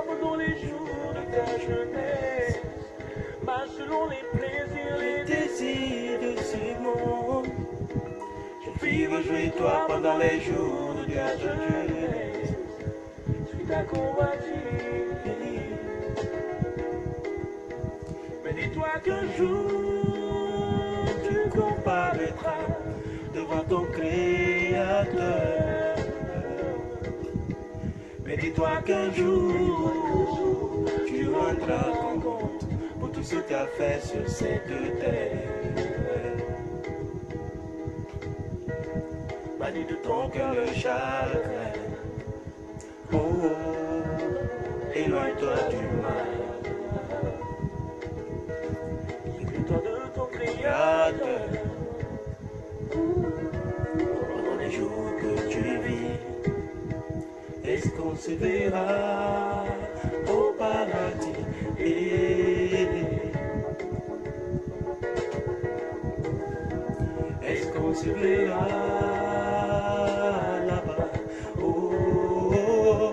Pendant les jours de ta jeunesse, selon les plaisirs, les désirs de ce monde. Je vis rejouer toi pendant les jours de ta jeunesse, suis ta convoitise. Mais dis-toi qu'un jour tu comparaîtras devant ton Créateur. Mais dis-toi qu'un jour, tu rendras compte pour tout ce que tu as fait sur cette terre. Bannis de ton cœur le chagrin. Oh, oh, éloigne-toi du mal. Écoute-toi de ton Créateur. Pendant les jours que tu vis, est-ce qu'on se verra au paradis? Est-ce qu'on se verra là-bas? Oh, oh, oh.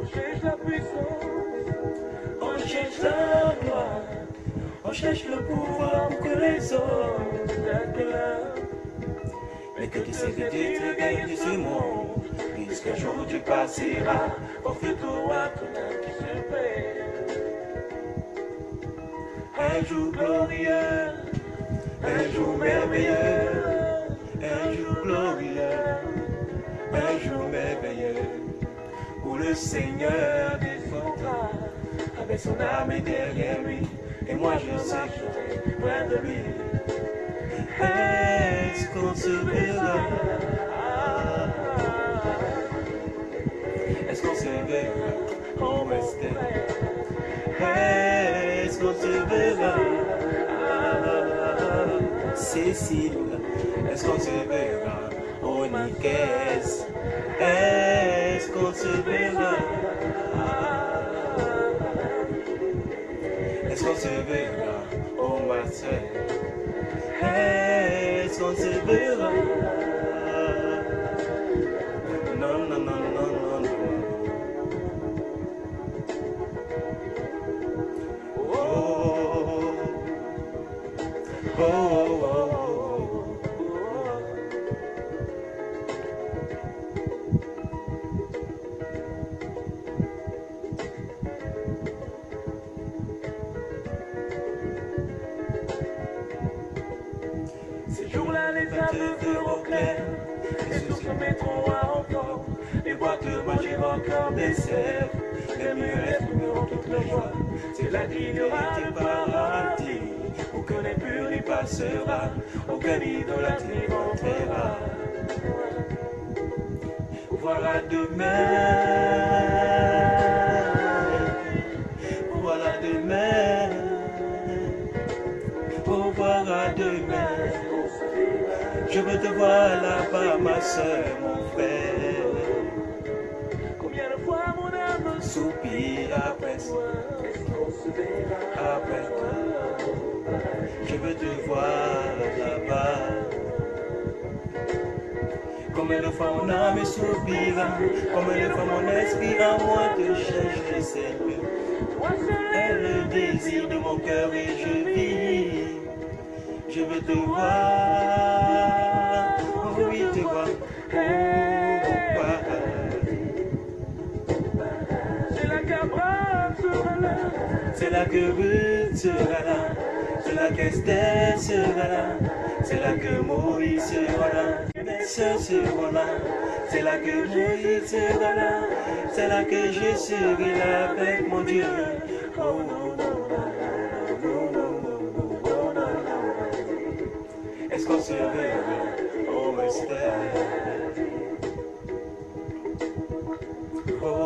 On cherche la puissance, on cherche la gloire, on cherche le pouvoir pour que les hommes t'acclament. Mais que tu sais que Dieu te gagne de ce monde, puisqu'un jour tu passeras, confie-toi ton âme qui se perd. Un jour glorieux, un jour merveilleux, un jour glorieux, un jour merveilleux, où le Seigneur descendra avec son armée derrière lui, et moi je marcherai près de lui. Est-ce qu'on se verra? Est-ce qu'on se verra? Oh, Esther. Est-ce qu'on se verra? Cécile. Est-ce qu'on se verra? Oh, Nicaise. Est-ce qu'on se verra? Est-ce qu'on se verra? Oh, ma soeur. Est-ce qu'on se verra? Non, non, non, non, non, non. Oh, oh, oh, oh, oh. Ces jours-là, les âmes feront clair, les sources se mettront à entendre, les boîtes mangent encore des sèves, les murs exprimeront toute leur joie. C'est là qu'il y aura le paradis, où que l'impur y passera, aucun idolâtre n'y rentrera. Voilà demain, voilà demain, oh voilà demain. Je veux te voir là-bas, ma soeur, mon frère. Combien de fois mon âme soupire après toi, après toi. Je veux te voir là-bas. Combien de fois mon âme soupira, combien de fois mon esprit à moi te cherche, Seigneur. Est le désir de mon cœur et je vis. Je veux te voir, oui te voir, oh, c'est là qu'Abraham sera là, c'est là que Ruth sera là, c'est là qu'Esther sera là, c'est là que Moïse sera là, mes soeurs seront là, c'est là que Moïse sera là, c'est là que je serai là avec mon Dieu. Oh, oh, oh, oh, oh, oh. Est-ce qu'on se verra? Oh, Esther. Oh,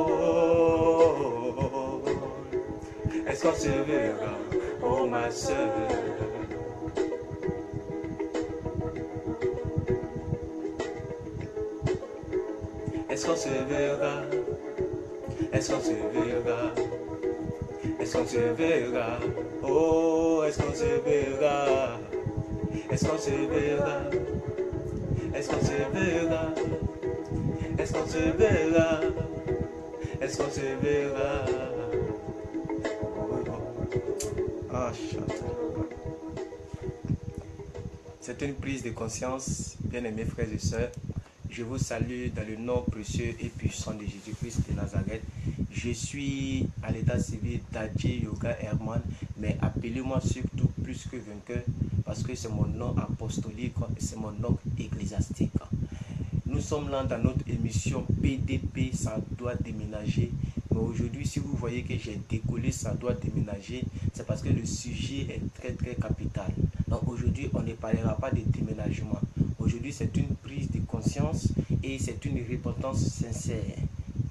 Est-ce qu'on se verra, oh ma soeur? Est-ce qu'on se verra? Est-ce qu'on se verra? Est-ce qu'on se verra? Oh, est-ce qu'on se verra? Est-ce qu'on se verra? Est-ce qu'on se verra? Est-ce qu'on se verra? Est-ce qu'on se verra? Ah, c'est une prise de conscience, bien-aimés frères et sœurs. Je vous salue dans le nom précieux et puissant de Jésus-Christ de Nazareth. Je suis à l'état civil Dadji Yoga Herman, mais appelez-moi surtout plus que vainqueur parce que c'est mon nom apostolique et c'est mon nom ecclésiastique. Nous sommes là dans notre émission PDP, ça doit déménager. Mais aujourd'hui, si vous voyez que j'ai décollé, ça doit déménager, c'est parce que le sujet est très capital. Donc aujourd'hui, on ne parlera pas de déménagement. Aujourd'hui, c'est une prise de conscience et c'est une repentance sincère.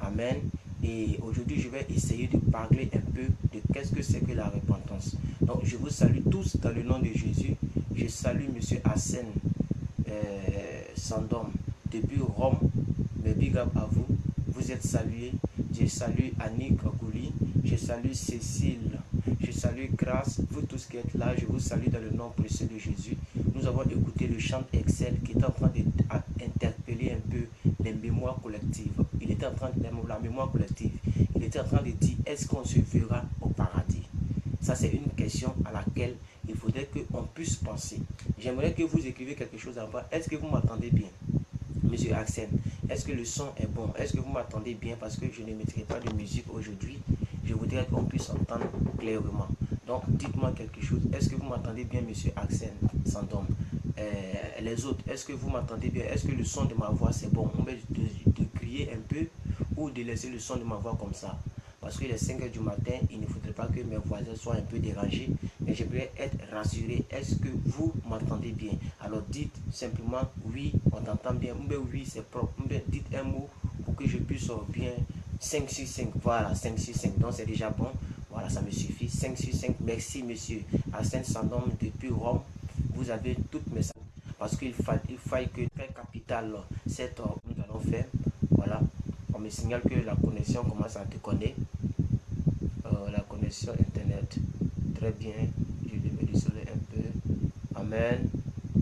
Amen. Et aujourd'hui, je vais essayer de parler un peu de qu'est-ce que c'est que la repentance. Donc, je vous salue tous dans le nom de Jésus. Je salue M. Arsène Sandom depuis Rome. Mais big up à vous. Vous êtes salués. Je salue Annick Gouli. Je salue Cécile. Je salue Grâce. Vous tous qui êtes là, je vous salue dans le nom précieux de Jésus. Nous avons écouté le chant Excel qui est en train d'interpeller un peu les mémoires collectives. Il était en train de la mémoire collective. Il était en train de dire, est-ce qu'on se verra au paradis? Ça, c'est une question à laquelle il faudrait qu'on puisse penser. J'aimerais que vous écriviez quelque chose en bas. Est-ce que vous m'entendez bien? Monsieur Arsène, est-ce que le son est bon? Est-ce que vous m'entendez bien? Parce que je ne mettrai pas de musique aujourd'hui. Je voudrais qu'on puisse entendre clairement. Donc, dites-moi quelque chose. Est-ce que vous m'entendez bien, monsieur Arsène Sandom? Les autres, est-ce que vous m'entendez bien? Est-ce que le son de ma voix, c'est bon? On va de crier un peu ou de laisser le son de ma voix comme ça? Parce que les 5 h du matin, il ne faudrait pas que mes voisins soient un peu dérangés. Mais j'aimerais être rassuré. Est-ce que vous m'entendez bien? Alors dites simplement oui, on t'entend bien. Oui, c'est propre. Dites un mot pour que je puisse bien. 5 sur 5, voilà, 5 sur 5. Donc c'est déjà bon. Voilà, ça me suffit. 5 sur 5. Merci, monsieur Arsène Sandom depuis Rome. Vous avez toutes mes... Parce qu'il faille que très capital, cette nous allons faire. Voilà. On me signale que la connexion commence à déconner. La connexion internet. Très bien. Je vais me désoler un peu. Amen.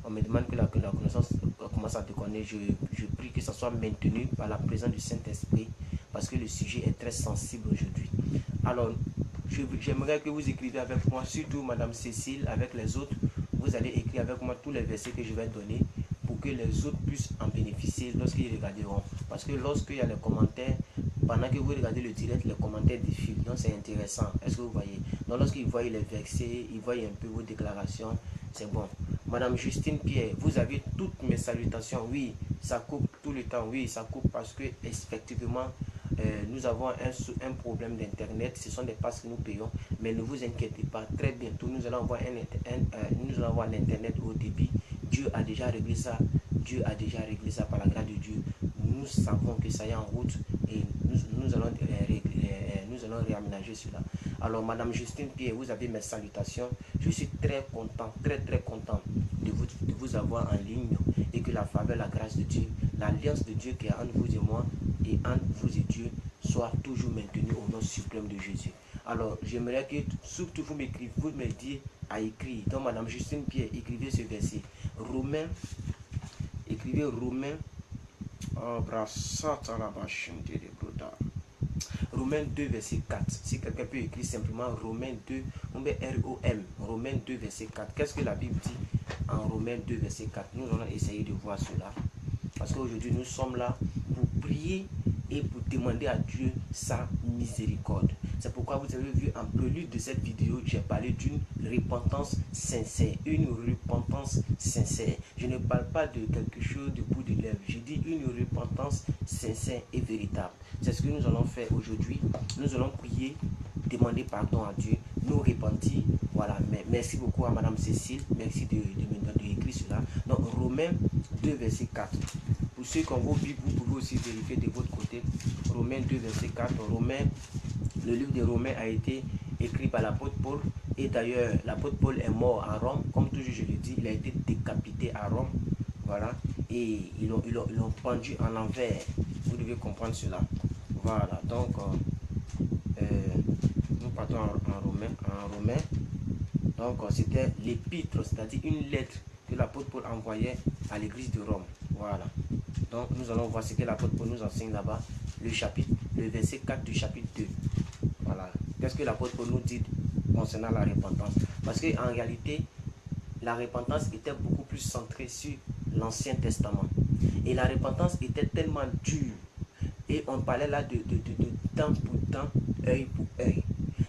On me demande que la connaissance commence à déconner. Je prie que ça soit maintenu par la présence du Saint-Esprit. Parce que le sujet est très sensible aujourd'hui. Alors, j'aimerais que vous écriviez avec moi, surtout Madame Cécile, avec les autres. Vous allez écrire avec moi tous les versets que je vais donner pour que les autres puissent en bénéficier lorsqu'ils regarderont. Parce que lorsqu'il y a les commentaires, pendant que vous regardez le direct, les commentaires défilent. Donc c'est intéressant. Est-ce que vous voyez? Donc lorsqu'ils voient les versets, ils voient un peu vos déclarations, c'est bon. Madame Justine Pierre, vous avez toutes mes salutations. Oui, ça coupe tout le temps. Oui, ça coupe parce que effectivement, nous avons un problème d'internet. Ce sont des passes que nous payons, mais ne vous inquiétez pas, très bientôt nous allons avoir un internet au débit. Dieu a déjà réglé ça. Dieu a déjà réglé ça par la grâce de Dieu. Nous savons que ça est en route et nous allons réaménager cela. Alors Madame Justine Pierre, vous avez mes salutations. Je suis très content, très content de vous avoir en ligne et que la faveur, la grâce de Dieu, l'alliance de Dieu qui est entre vous et moi et entre vous et Dieu soit toujours maintenue au nom suprême de Jésus. Alors j'aimerais que surtout vous m'écrivez, vous me dites à écrire. Donc Madame Justine Pierre, écrivez ce verset. Romains, écrivez Romains. Romains 2 verset 4. Si quelqu'un peut écrire simplement Romains 2, on met R-O-M, Romains 2 verset 4. Qu'est-ce que la Bible dit en Romains 2 verset 4? Nous allons essayer de voir cela. Parce qu'aujourd'hui nous sommes là pour prier et pour demander à Dieu sa miséricorde. C'est pourquoi vous avez vu en prélude de cette vidéo, j'ai parlé d'une repentance sincère. Une repentance sincère. Je ne parle pas de quelque chose de bout de lèvres. Je dis une repentance sincère et véritable. C'est ce que nous allons faire aujourd'hui. Nous allons prier, demander pardon à Dieu, nous repentir. Voilà. Mais merci beaucoup à Madame Cécile. Merci de écrire cela. Donc Romains 2 verset 4. Pour ceux qui ont vos Bibles, vous pouvez aussi vérifier de votre côté. Romains 2 verset 4. Le livre de Romains a été écrit par l'apôtre Paul. Et d'ailleurs, l'apôtre Paul est mort à Rome. Comme toujours je le dis, il a été décapité à Rome. Voilà. Et ils l'ont pendu en envers. Vous devez comprendre cela. Voilà. Donc, nous partons en romain. Donc, c'était l'épître, c'est-à-dire une lettre que l'apôtre Paul envoyait à l'église de Rome. Voilà. Donc, nous allons voir ce que l'apôtre Paul nous enseigne là-bas. Le verset 4 du chapitre 2. Voilà. Qu'est-ce que l'apôtre Paul nous dit concernant la repentance? Parce qu'en réalité, la repentance était beaucoup plus centrée sur l'Ancien Testament. Et la repentance était tellement dure. Et on parlait là de temps pour temps, œil pour œil.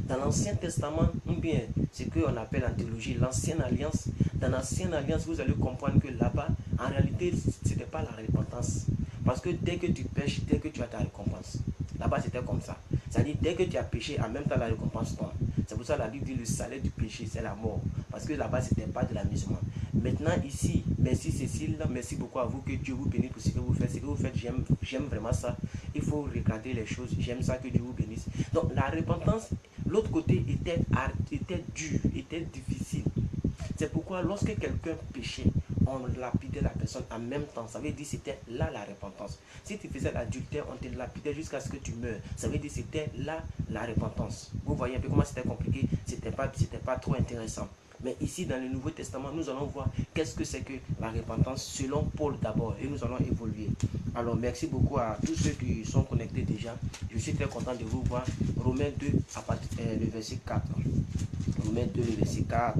Dans l'Ancien Testament, ou bien ce qu'on appelle en théologie l'Ancienne Alliance, dans l'Ancienne Alliance, vous allez comprendre que là-bas, en réalité, ce n'était pas la repentance. Parce que dès que tu pêches, dès que tu as ta récompense. Là-bas, c'était comme ça. C'est-à-dire, dès que tu as péché, en même temps, la récompense tombe. C'est pour ça que la Bible dit le salaire du péché, c'est la mort. Parce que là-bas, ce n'était pas de l'amusement. Maintenant, ici, merci Cécile, merci beaucoup à vous, que Dieu vous bénisse pour ce que vous faites. Ce que vous faites, j'aime vraiment ça. Il faut regarder les choses, j'aime ça, que Dieu vous bénisse. Donc, la repentance, l'autre côté était dur, était difficile. C'est pourquoi lorsque quelqu'un péchait, on lapidait la personne en même temps. Ça veut dire que c'était là la repentance. Si tu faisais l'adultère, on te lapidait jusqu'à ce que tu meurs. Ça veut dire que c'était là la repentance. Vous voyez un peu comment c'était compliqué. C'était pas trop intéressant. Mais ici, dans le Nouveau Testament, nous allons voir qu'est-ce que c'est que la repentance selon Paul d'abord. Et nous allons évoluer. Alors, merci beaucoup à tous ceux qui sont connectés déjà. Je suis très content de vous voir. Romains 2, le verset 4. Romains 2, le verset 4.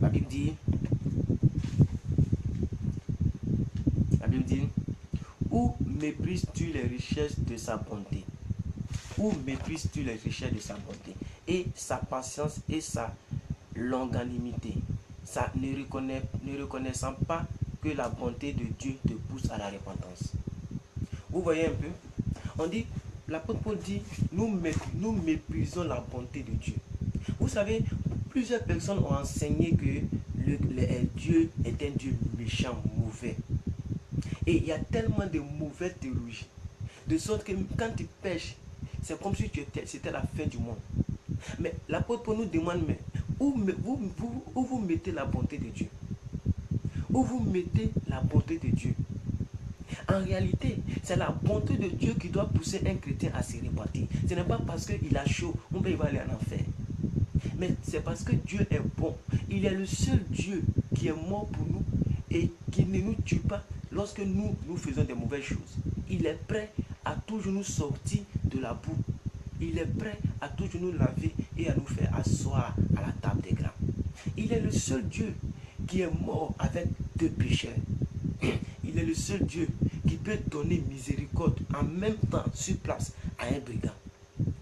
La Bible dit, où méprises-tu les richesses de sa bonté? Où méprises-tu les richesses de sa bonté? Et sa patience et sa longanimité. Ça ne reconnaissant pas que la bonté de Dieu te pousse à la repentance. Vous voyez un peu? On dit, l'apôtre Paul dit, nous méprisons la bonté de Dieu. Vous savez, plusieurs personnes ont enseigné que Dieu est un Dieu méchant, mauvais. Et il y a tellement de mauvaises théologies. De sorte que quand tu pêches, c'est comme si c'était la fin du monde. Mais l'apôtre Paul nous demande, mais où vous mettez la bonté de Dieu? Où vous mettez la bonté de Dieu? En réalité, c'est la bonté de Dieu qui doit pousser un chrétien à se repentir. Ce n'est pas parce qu'il a chaud, il va aller en enfer. Mais c'est parce que Dieu est bon. Il est le seul Dieu qui est mort pour nous et qui ne nous tue pas lorsque nous faisons des mauvaises choses. Il est prêt à toujours nous sortir de la boue. Il est prêt à toujours nous laver et à nous faire asseoir à la table des grands. Il est le seul Dieu qui est mort avec deux pécheurs. Il est le seul Dieu qui peut donner miséricorde en même temps sur place à un brigand.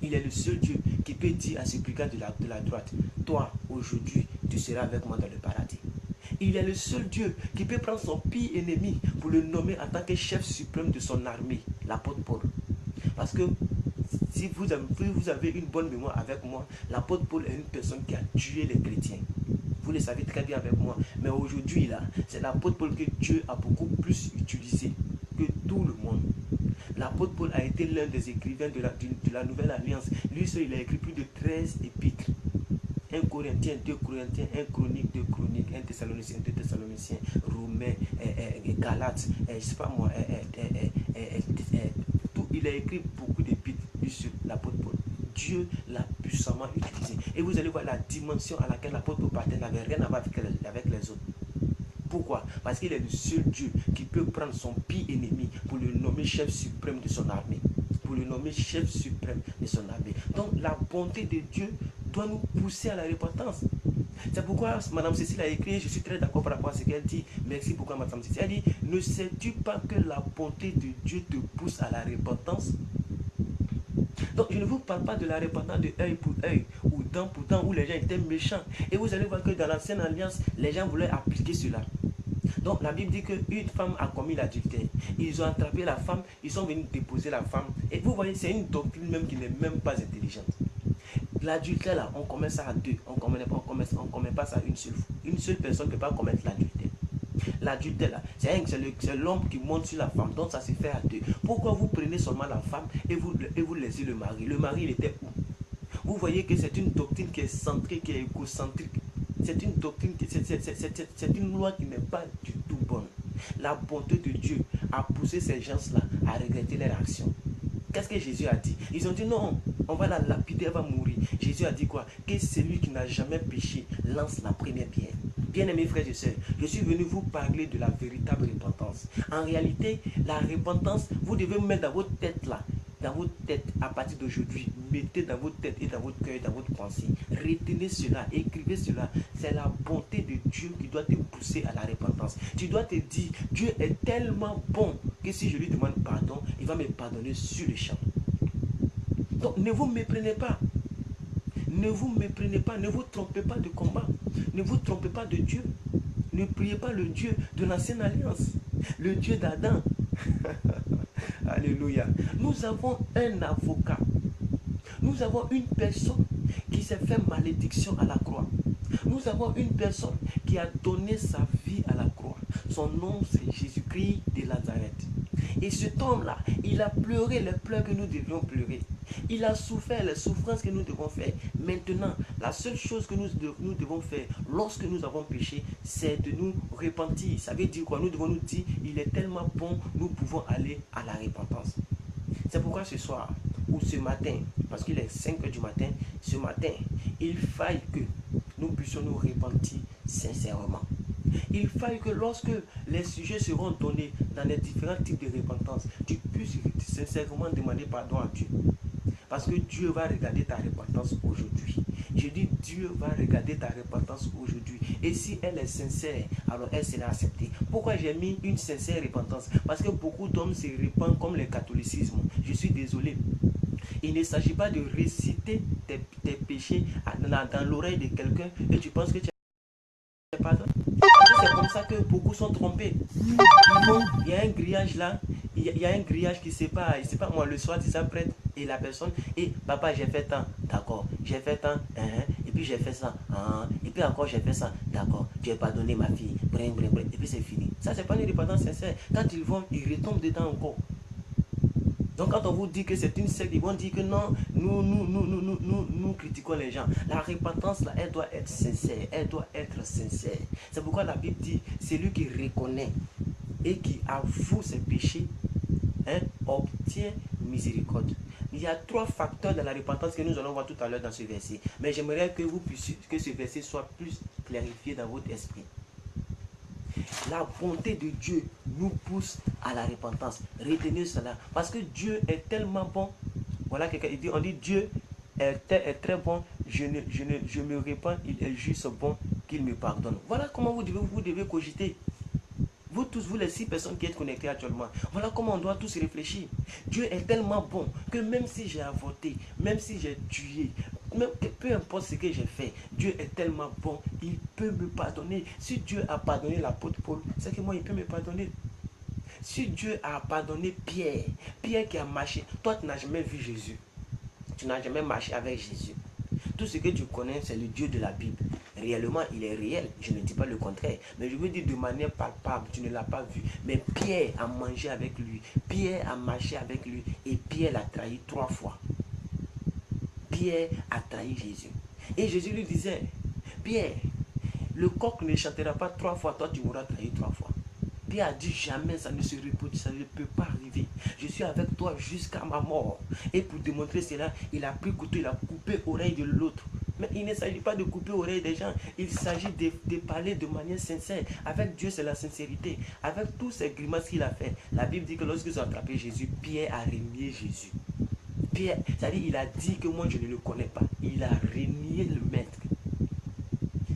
Il est le seul Dieu qui peut dire à ce brigand de la droite, toi aujourd'hui tu seras avec moi dans le paradis. Il est le seul Dieu qui peut prendre son pire ennemi pour le nommer en tant que chef suprême de son armée, l'apôtre Paul. Parce que si vous avez une bonne mémoire avec moi, l'apôtre Paul est une personne qui a tué les chrétiens. Vous le savez très bien avec moi. Mais aujourd'hui, là, c'est l'apôtre Paul que Dieu a beaucoup plus utilisé que tout le monde. L'apôtre Paul a été l'un des écrivains de la Nouvelle Alliance. Lui seul, il a écrit plus de 13 épîtres. 1 Corinthiens, 2 Corinthiens, 1 Chronique, 2 Chroniques, 1 Thessaloniciens, 2 Thessaloniciens, Romains, Galates, je sais pas moi, il a écrit beaucoup d'épîtres sur l'apôtre Paul. Dieu l'a puissamment utilisé. Et vous allez voir la dimension à laquelle l'apôtre Paul partait n'avait rien à voir avec les autres. Pourquoi? Parce qu'il est le seul Dieu qui peut prendre son pire ennemi pour le nommer chef suprême de son armée. Pour le nommer chef suprême de son armée. Donc la bonté de Dieu doit nous pousser à la repentance. C'est pourquoi Mme Cécile a écrit, je suis très d'accord par rapport à ce qu'elle dit. Merci beaucoup à Mme Cécile. Elle dit, ne sais-tu pas que la bonté de Dieu te pousse à la repentance? Donc je ne vous parle pas de la repentance de œil pour œil ou dent pour dent où les gens étaient méchants. Et vous allez voir que dans l'ancienne alliance, les gens voulaient appliquer cela. Donc la Bible dit qu'une femme a commis l'adultère. Ils ont attrapé la femme, ils sont venus déposer la femme. Et vous voyez, c'est une doctrine même qui n'est même pas intelligente. L'adultère là, on commet ça à deux. On commet pas ça à une seule fois. Une seule personne ne peut pas commettre l'adultère. L'adultère là, c'est l'homme qui monte sur la femme. Donc ça se fait à deux. Pourquoi vous prenez seulement la femme et vous laissez le mari? Le mari il était où? Vous voyez que c'est une doctrine qui est centrée, qui est égocentrique. C'est une doctrine, c'est une loi qui n'est pas du tout bonne. La bonté de Dieu a poussé ces gens-là à regretter leur action. Qu'est-ce que Jésus a dit? Ils ont dit non, on va la lapider, elle va mourir. Jésus a dit quoi? Que celui qui n'a jamais péché lance la première pierre. Bien-aimés frères et sœurs, je suis venu vous parler de la véritable repentance. En réalité, la repentance, vous devez vous mettre dans votre tête là. Dans votre tête, à partir d'aujourd'hui, mettez dans votre tête et dans votre cœur, dans votre pensée. Retenez cela, écrivez cela. C'est la bonté de Dieu qui doit te pousser à la repentance. Tu dois te dire, Dieu est tellement bon que si je lui demande pardon, il va me pardonner sur le champ. Donc ne vous méprenez pas. Ne vous méprenez pas, ne vous trompez pas de combat. Ne vous trompez pas de Dieu. Ne priez pas le Dieu de l'ancienne alliance. Le Dieu d'Adam. Alléluia. Nous avons un avocat. Nous avons une personne qui s'est fait malédiction à la croix. Nous avons une personne qui a donné sa vie à la croix. Son nom, c'est Jésus-Christ de Nazareth. Et cet homme-là, il a pleuré les pleurs que nous devions pleurer. Il a souffert les souffrances que nous devons faire. Maintenant, la seule chose que nous devons faire lorsque nous avons péché, c'est de nous repentir. Ça veut dire quoi? Nous devons nous dire, il est tellement bon, nous pouvons aller à la repentance. C'est pourquoi ce soir, ou ce matin, parce qu'il est 5 h du matin, ce matin, il faille que nous puissions nous repentir sincèrement. Il faille que lorsque les sujets seront donnés dans les différents types de repentance, tu puisses sincèrement demander pardon à Dieu. Parce que Dieu va regarder ta repentance aujourd'hui. Je dis Dieu va regarder ta repentance aujourd'hui. Et si elle est sincère, alors elle sera acceptée. Pourquoi j'ai mis une sincère repentance? Parce que beaucoup d'hommes se répandent comme le catholicisme. Je suis désolé. Il ne s'agit pas de réciter tes péchés dans l'oreille de quelqu'un et tu penses que tu as pardon. C'est comme ça que beaucoup sont trompés. Il y a un grillage là, il y a un grillage qui sépare, c'est pas moi, le soir tu s'apprêtes et la personne, et papa j'ai fait tant, d'accord, j'ai fait tant, et puis j'ai fait ça, et puis encore j'ai fait ça, d'accord, tu as pardonné ma fille, et puis c'est fini. Ça c'est pas une repentance sincère. Quand ils vont, ils retombent dedans encore. Donc quand on vous dit que c'est une secte, ils vont dire que non, nous critiquons les gens. La repentance, là, elle doit être sincère. Elle doit être sincère. C'est pourquoi la Bible dit, celui qui reconnaît et qui avoue ses péchés, obtient miséricorde. Il y a 3 facteurs dans la repentance que nous allons voir tout à l'heure dans ce verset. Mais j'aimerais que vous puissiez, que ce verset soit plus clarifié dans votre esprit. La bonté de Dieu nous pousse à la repentance. Retenez cela. Parce que Dieu est tellement bon. Voilà, on dit Dieu est très bon. Je me répands. Il est juste bon qu'il me pardonne. Voilà comment vous devez cogiter. Vous tous, vous les 6 personnes qui êtes connectées actuellement. Voilà comment on doit tous réfléchir. Dieu est tellement bon que même si j'ai avorté, même si j'ai tué, même, peu importe ce que j'ai fait, Dieu est tellement bon, il peut me pardonner. Si Dieu a pardonné l'apôtre Paul, c'est que moi il peut me pardonner. Si Dieu a pardonné Pierre, Pierre qui a marché, toi tu n'as jamais vu Jésus. Tu n'as jamais marché avec Jésus. Tout ce que tu connais, c'est le Dieu de la Bible. Réellement, il est réel. Je ne dis pas le contraire. Mais je veux dire de manière palpable, tu ne l'as pas vu. Mais Pierre a mangé avec lui. Pierre a marché avec lui. Et Pierre l'a trahi 3 fois. Pierre a trahi Jésus. Et Jésus lui disait, Pierre, le coq ne chantera pas 3 fois, toi tu m'auras trahi 3 fois. Pierre a dit jamais, ça ne se reproduit, ça ne peut pas arriver. Je suis avec toi jusqu'à ma mort. Et pour démontrer cela, il a pris couteau, il a coupé l'oreille de l'autre. Mais il ne s'agit pas de couper l'oreille des gens. Il s'agit de parler de manière sincère. Avec Dieu, c'est la sincérité. Avec tous ces grimaces qu'il a fait. La Bible dit que lorsqu'ils ont attrapé Jésus, Pierre a renié Jésus. Pierre, c'est-à-dire il a dit que moi je ne le connais pas. Il a renié le maître.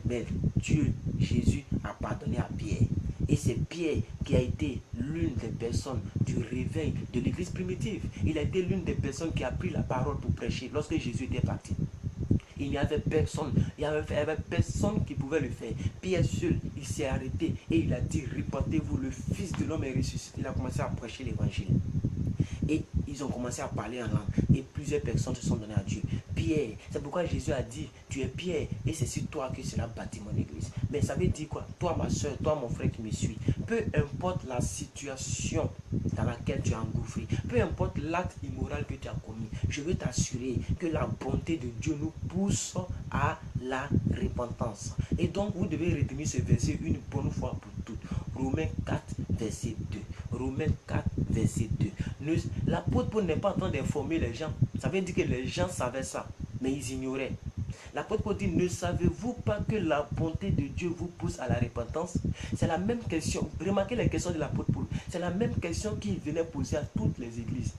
Mais Dieu, Jésus, a pardonné à Pierre. Et c'est Pierre qui a été l'une des personnes du réveil de l'église primitive. Il a été l'une des personnes qui a pris la parole pour prêcher lorsque Jésus était parti. Il n'y avait personne, il y avait personne qui pouvait le faire. Pierre seul, il s'est arrêté et il a dit, repentez-vous, le Fils de l'homme est ressuscité. Il a commencé à prêcher l'évangile. Et ils ont commencé à parler en langue. Et plusieurs personnes se sont données à Dieu. Pierre. C'est pourquoi Jésus a dit, tu es Pierre et c'est sur toi que sera bâtie mon église. Mais ça veut dire quoi? Toi ma soeur, toi mon frère qui me suis, peu importe la situation dans laquelle tu es engouffré, peu importe l'acte immoral que tu as commis, je veux t'assurer que la bonté de Dieu nous pousse à la repentance. Et donc vous devez retenir ce verset une bonne fois pour toutes. Romains 4, verset 2. Romains 4, verset 2. L'apôtre Paul n'est pas en train d'informer les gens. Ça veut dire que les gens savaient ça, mais ils ignoraient. L'apôtre Paul dit, ne savez-vous pas que la bonté de Dieu vous pousse à la repentance? C'est la même question. Remarquez les questions de l'apôtre Paul. C'est la même question qu'il venait poser à toutes les églises.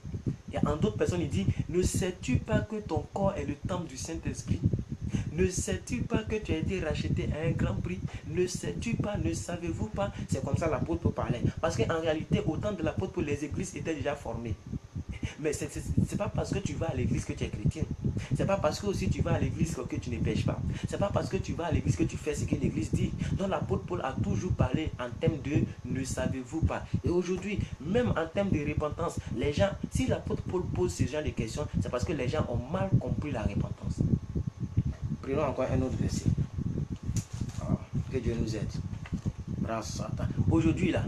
Et en d'autres personnes, il dit, ne sais-tu pas que ton corps est le temple du Saint-Esprit? Ne sais-tu pas que tu as été racheté à un grand prix? Ne sais-tu pas, ne savez-vous pas? C'est comme ça l'apôtre Paul parlait. Parce qu'en réalité, au temps de l'apôtre Paul, les églises étaient déjà formées. Mais ce n'est pas parce que tu vas à l'église que tu es chrétien. C'est pas parce que aussi tu vas à l'église que tu ne pêches pas. C'est pas parce que tu vas à l'église que tu fais ce que l'église dit. Donc l'apôtre Paul a toujours parlé en termes de ne savez-vous pas. Et aujourd'hui, même en termes de repentance, les gens, si l'apôtre Paul pose ce genre de questions, c'est parce que les gens ont mal compris la repentance. Prenons encore un autre verset. Que Dieu nous aide. Aujourd'hui là,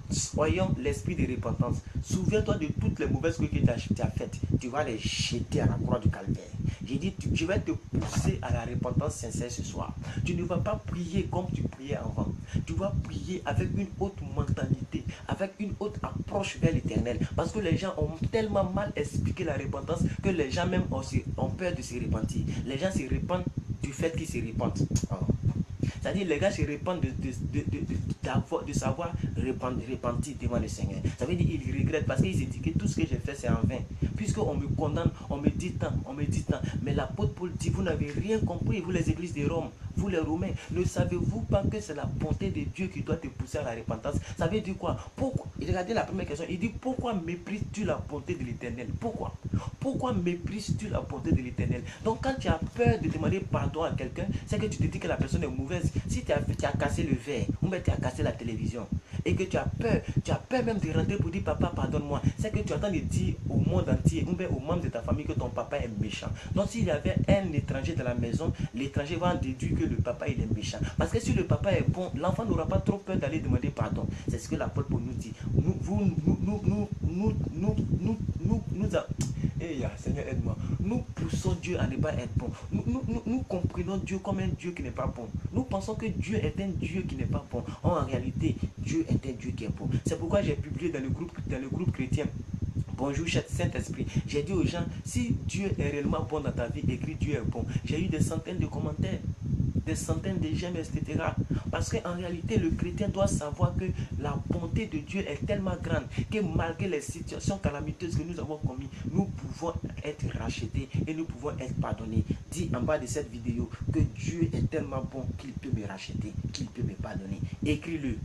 soyons l'esprit de repentance. Souviens-toi de toutes les mauvaises choses que tu as faites. Tu vas les jeter à la croix du calvaire. J'ai dit, je vais te pousser à la repentance sincère ce soir. Tu ne vas pas prier comme tu priais avant. Tu vas prier avec une haute mentalité, avec une haute approche vers l'éternel. Parce que les gens ont tellement mal expliqué la repentance que les gens même ont peur de se repentir. Les gens se repentent du fait qu'ils se repentent. C'est-à-dire les gars se repentent de savoir repentir devant le Seigneur. Ça veut dire qu'ils regrettent parce qu'ils se disent que tout ce que j'ai fait c'est en vain. Puisqu'on me condamne, on me dit tant. Mais l'apôtre Paul dit, vous n'avez rien compris, vous les églises de Rome, vous les Romains, ne savez-vous pas que c'est la bonté de Dieu qui doit te pousser à la repentance? Ça veut dire quoi? Pourquoi? Regardez la première question, il dit, pourquoi méprises-tu la bonté de l'Éternel? Pourquoi méprises-tu la bonté de l'Éternel? Donc quand tu as peur de demander pardon à quelqu'un, c'est que tu te dis que la personne est mauvaise. Si tu as cassé le verre, ou bien tu as cassé la télévision, et que tu as peur même de rentrer pour dire papa pardonne-moi, c'est que tu attends de dire au monde entier, ou bien aux membres de ta famille que ton papa est méchant. Donc s'il y avait un étranger dans la maison, l'étranger va en déduire que le papa il est méchant. Parce que si le papa est bon, l'enfant n'aura pas trop peur d'aller demander pardon. C'est ce que l'apôtre Paul nous dit. Seigneur aide-moi. Nous poussons Dieu à ne pas être bon. Nous comprenons Dieu comme un Dieu qui n'est pas bon. Nous pensons que Dieu est un Dieu qui n'est pas bon. En réalité, Dieu est un Dieu qui est bon. C'est pourquoi j'ai publié dans le groupe chrétien. Bonjour Saint-Esprit. J'ai dit aux gens, si Dieu est réellement bon dans ta vie, écris Dieu est bon. J'ai eu des centaines de commentaires, des centaines de j'aime, etc. Parce qu'en réalité, le chrétien doit savoir que la bonté de Dieu est tellement grande que malgré les situations calamiteuses que nous avons commises, nous pouvons être rachetés et nous pouvons être pardonnés. Dis en bas de cette vidéo que Dieu est tellement bon qu'il peut me racheter, qu'il peut me pardonner. Écris-le.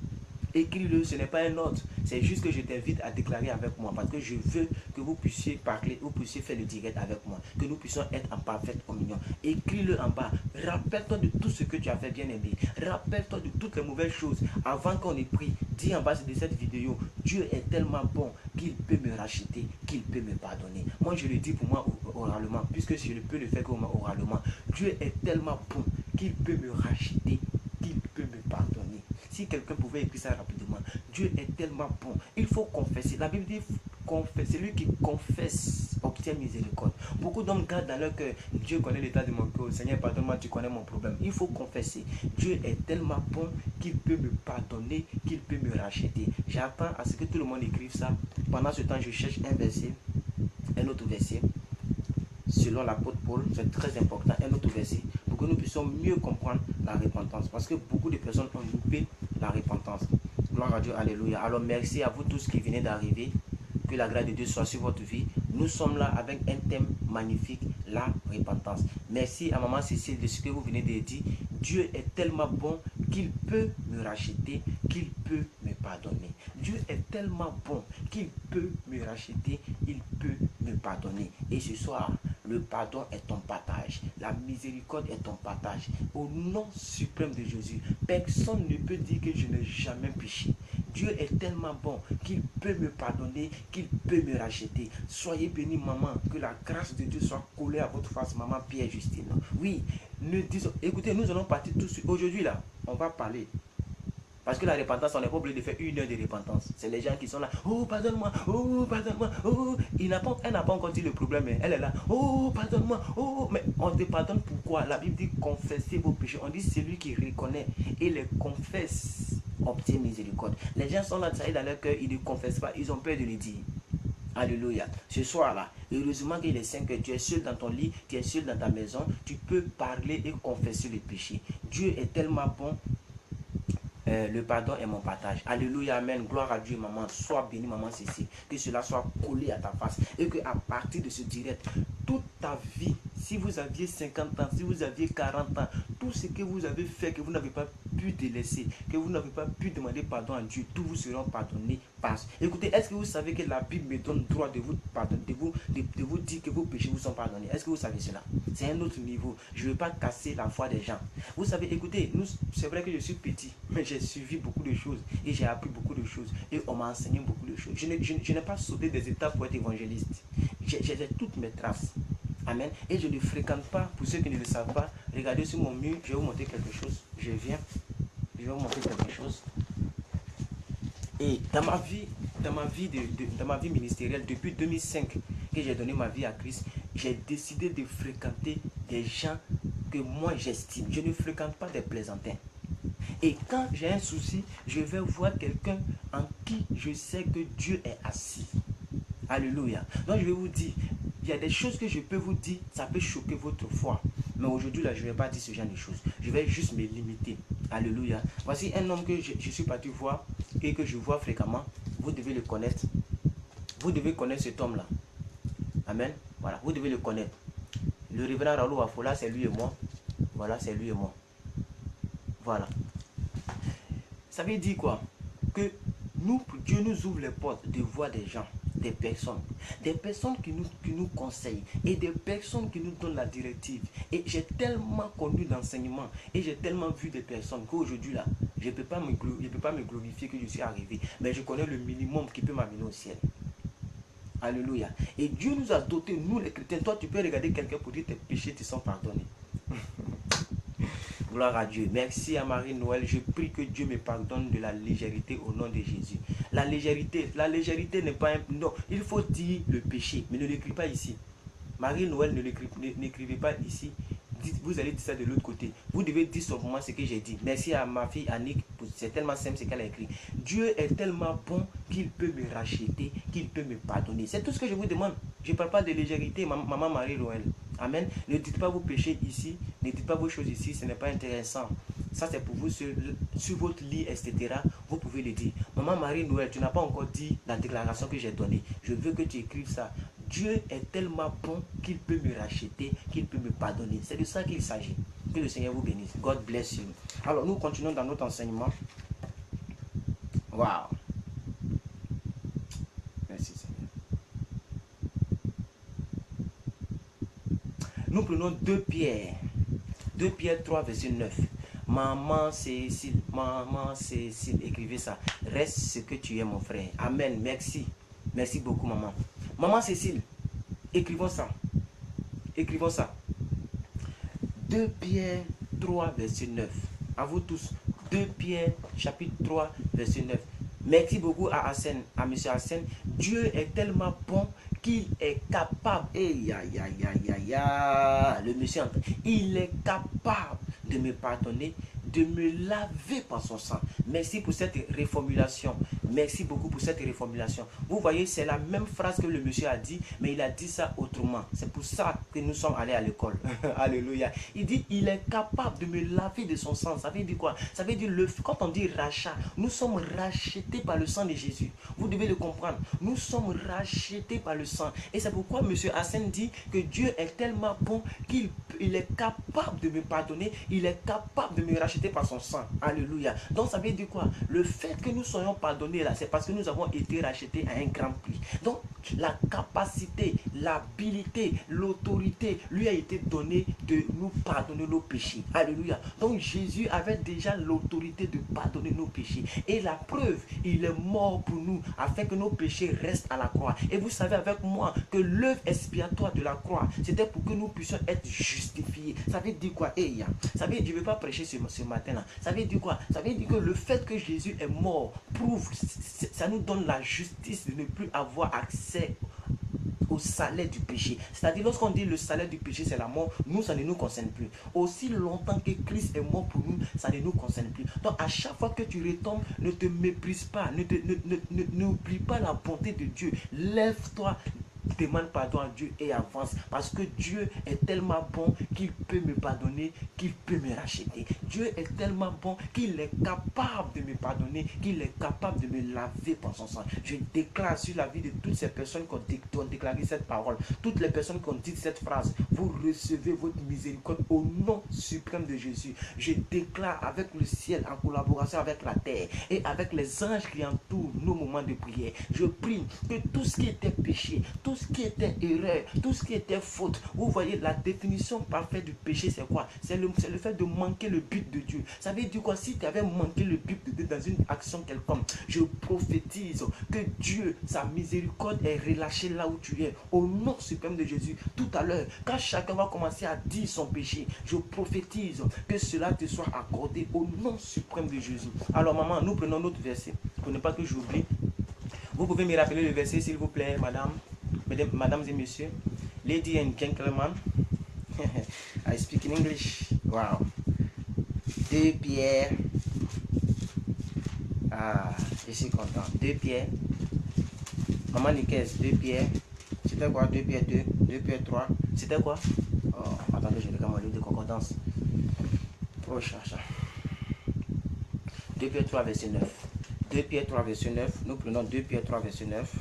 Écris-le, ce n'est pas un ordre. C'est juste que je t'invite à déclarer avec moi parce que je veux que vous puissiez parler, vous puissiez faire le direct avec moi, que nous puissions être en parfaite communion. Écris-le en bas. Rappelle-toi de tout ce que tu as fait, bien-aimé. Rappelle-toi de toutes les mauvaises choses avant qu'on ait pris. Dis en bas de cette vidéo, Dieu est tellement bon qu'il peut me racheter, qu'il peut me pardonner. Moi, je le dis pour moi oralement, puisque je ne peux le faire oralement. Dieu est tellement bon qu'il peut me racheter, qu'il peut me pardonner. Si quelqu'un pouvait écrire ça rapidement, Dieu est tellement bon. Il faut confesser. La Bible dit celui qui confesse obtient miséricorde. Beaucoup d'hommes gardent dans leur cœur, Dieu connaît l'état de mon cœur. Seigneur, pardonne-moi, tu connais mon problème. Il faut confesser. Dieu est tellement bon qu'il peut me pardonner, qu'il peut me racheter. J'attends à ce que tout le monde écrive ça. Pendant ce temps, je cherche un verset, un autre verset. Selon l'apôtre Paul, c'est très important, un autre verset, pour que nous puissions mieux comprendre la repentance. Parce que beaucoup de personnes ont loupé la repentance. Gloire à Dieu, alléluia. Alors merci à vous tous qui venez d'arriver. Que la grâce de Dieu soit sur votre vie. Nous sommes là avec un thème magnifique, la repentance. Merci à maman Cécile de ce que vous venez de dire. Dieu est tellement bon qu'il peut me racheter, qu'il peut me pardonner. Dieu est tellement bon qu'il peut me racheter, il peut me pardonner. Et ce soir, le pardon est ton partage. La miséricorde est ton partage. Au nom suprême de Jésus, personne ne peut dire que je n'ai jamais péché. Dieu est tellement bon qu'il peut me pardonner, qu'il peut me racheter. Soyez bénis, maman. Que la grâce de Dieu soit collée à votre face, maman Pierre Justine. Oui, écoutez, nous allons partir tout de suite. Aujourd'hui, là, on va parler. Parce que la repentance, on n'est pas obligé de faire 1 heure de repentance. C'est les gens qui sont là. Oh, pardonne-moi. Oh, pardonne-moi. Oh, elle n'a pas encore dit le problème. Mais elle est là. Oh, pardonne-moi. Oh, mais on te pardonne pourquoi? La Bible dit confessez vos péchés. On dit celui qui reconnaît et les confesse obtient miséricorde. Les gens sont là, ça y est, dans leur cœur, ils ne confessent pas. Ils ont peur de le dire. Alléluia. Ce soir-là, heureusement qu'il est 5 heures, tu es seul dans ton lit, tu es seul dans ta maison, tu peux parler et confesser les péchés. Dieu est tellement bon. Le pardon est mon partage. Alléluia, amen. Gloire à Dieu, maman. Sois bénie, maman Cécile. Que cela soit collé à ta face. Et qu'à partir de ce direct, toute ta vie, si vous aviez 50 ans, si vous aviez 40 ans, tout ce que vous avez fait, que vous n'avez pas pu délaisser, que vous n'avez pas pu demander pardon à Dieu, tout vous sera pardonné. Écoutez, est-ce que vous savez que la Bible me donne droit de vous pardonner, de vous dire que vos péchés vous sont pardonnés? Est-ce que vous savez cela? C'est un autre niveau. Je ne veux pas casser la foi des gens. Vous savez, écoutez, c'est vrai que je suis petit, mais j'ai suivi beaucoup de choses et j'ai appris beaucoup de choses et on m'a enseigné beaucoup de choses. Je n'ai pas sauté des étapes pour être évangéliste. J'ai toutes mes traces. Amen. Et je ne fréquente pas, pour ceux qui ne le savent pas, regardez sur mon mur, je vais vous montrer quelque chose. Je vais vous montrer quelque chose. Et dans ma vie ministérielle, depuis 2005 que j'ai donné ma vie à Christ, j'ai décidé de fréquenter des gens que moi j'estime. Je ne fréquente pas des plaisantins. Et quand j'ai un souci, je vais voir quelqu'un en qui je sais que Dieu est assis. Alléluia. Donc je vais vous dire, il y a des choses que je peux vous dire, ça peut choquer votre foi. Mais aujourd'hui, là, je ne vais pas dire ce genre de choses. Je vais juste me limiter. Alléluia. Voici un homme que je suis parti voir et que je vois fréquemment. Vous devez le connaître. Vous devez connaître cet homme-là. Amen. Voilà, vous devez le connaître. Le révérend Raoul Wafola, c'est lui et moi. Voilà, c'est lui et moi. Voilà. Ça veut dire quoi? Que Dieu nous ouvre les portes de voir des gens, des personnes qui nous conseillent et des personnes qui nous donnent la directive. Et j'ai tellement connu d'enseignements et j'ai tellement vu des personnes qu'aujourd'hui là, je ne peux pas me glorifier que je suis arrivé, mais je connais le minimum qui peut m'amener au ciel. Alléluia. Et Dieu nous a dotés, nous les chrétiens. Toi, tu peux regarder quelqu'un pour dire tes péchés te sont pardonnés. Gloire à Dieu. Merci à Marie-Noël. Je prie que Dieu me pardonne de la légèreté au nom de Jésus. La légèreté n'est pas un... Non, il faut dire le péché, mais ne l'écris pas ici. Marie-Noël, n'écrivez pas ici. Vous allez dire ça de l'autre côté. Vous devez dire simplement ce que j'ai dit. Merci à ma fille Annick. C'est tellement simple ce qu'elle a écrit. Dieu est tellement bon qu'il peut me racheter, qu'il peut me pardonner. C'est tout ce que je vous demande. Je ne parle pas de légèreté, maman Marie-Noël. Amen. Ne dites pas vos péchés ici. Ne dites pas vos choses ici. Ce n'est pas intéressant. Ça, c'est pour vous sur votre lit, etc. Vous pouvez le dire. Maman Marie-Noël, tu n'as pas encore dit la déclaration que j'ai donnée. Je veux que tu écrives ça. Dieu est tellement bon qu'il peut me racheter, qu'il peut me pardonner. C'est de ça qu'il s'agit. Que le Seigneur vous bénisse. God bless you. Alors, nous continuons dans notre enseignement. Wow. Merci Seigneur. Nous prenons 2 Pierre. 2 Pierre 3, verset 9. Maman Cécile, écrivez ça. Reste ce que tu es, mon frère. Amen. Merci. Merci beaucoup, maman. Maman Cécile, écrivons ça. Écrivons ça. 2 Pierre 3, verset 9. À vous tous. 2 Pierre, chapitre 3, verset 9. Merci beaucoup à Hassan, à M. Hassan. Dieu est tellement bon qu'il est capable. Le monsieur, il est capable de me pardonner, de me laver par son sang. Merci pour cette reformulation. Merci beaucoup pour cette reformulation. Vous voyez, c'est la même phrase que le monsieur a dit, mais il a dit ça autrement. C'est pour ça que nous sommes allés à l'école. Alléluia. Il dit, il est capable de me laver de son sang. Ça veut dire quoi? Ça veut dire, quand on dit rachat, nous sommes rachetés par le sang de Jésus. Vous devez le comprendre. Nous sommes rachetés par le sang. Et c'est pourquoi monsieur Hassan dit que Dieu est tellement bon qu'il est capable de me pardonner. Il est capable de me racheter par son sang. Alléluia. Donc ça veut dire quoi? Le fait que nous soyons pardonnés donné là, c'est parce que nous avons été rachetés à un grand prix. Donc, la capacité, l'habilité, l'autorité lui a été donnée de nous pardonner nos péchés. Alléluia. Donc, Jésus avait déjà l'autorité de pardonner nos péchés. Et la preuve, il est mort pour nous afin que nos péchés restent à la croix. Et vous savez avec moi que l'œuvre expiatoire de la croix, c'était pour que nous puissions être justifiés. Ça veut dire quoi? Ça veut dire, je ne vais pas prêcher ce matin-là. Ça veut dire quoi? Ça veut dire que le fait que Jésus est mort prouve, ça nous donne la justice de ne plus avoir accès au salaire du péché. C'est-à-dire, lorsqu'on dit le salaire du péché, c'est la mort, nous, ça ne nous concerne plus. Aussi longtemps que Christ est mort pour nous, ça ne nous concerne plus. Donc, à chaque fois que tu retombes, ne te méprise pas, n'oublie pas la bonté de Dieu. Lève-toi, demande pardon à Dieu et avance, parce que Dieu est tellement bon qu'il peut me pardonner, qu'il peut me racheter. Dieu est tellement bon qu'il est capable de me pardonner, qu'il est capable de me laver par son sang. Je déclare sur la vie de toutes ces personnes qui ont déclaré cette parole, toutes les personnes qui ont dit cette phrase, vous recevez votre miséricorde au nom suprême de Jésus. Je déclare avec le ciel, en collaboration avec la terre et avec les anges qui entourent nos moments de prière, je prie que tout ce qui était péché, tout ce qui était erreur, tout ce qui était faute, vous voyez la définition parfaite du péché, c'est quoi? C'est le fait de manquer le but de Dieu. Ça veut dire quoi? Si tu avais manqué le but de Dieu dans une action quelconque, je prophétise que Dieu, sa miséricorde est relâchée là où tu es, au nom suprême de Jésus. Tout à l'heure, quand chacun va commencer à dire son péché, je prophétise que cela te soit accordé au nom suprême de Jésus. Alors maman, nous prenons notre verset, pour ne pas que j'oublie. Vous pouvez me rappeler le verset s'il vous plaît, madame? Mesdames et messieurs, lady and gentlemen, I speak in English. Wow. 2 Pierre. Ah, je suis content. 2 Pierre. Maman Nicaise, 2 Pierre. C'était quoi? 2 Pierre 2, 2 Pierre 3. C'était quoi? Oh, attendez, je regarde mon livre de concordance. Oh, cherche. 2 Pierre 3, verset 9. 2 Pierre 3, verset 9. Nous prenons 2 Pierre 3, verset 9.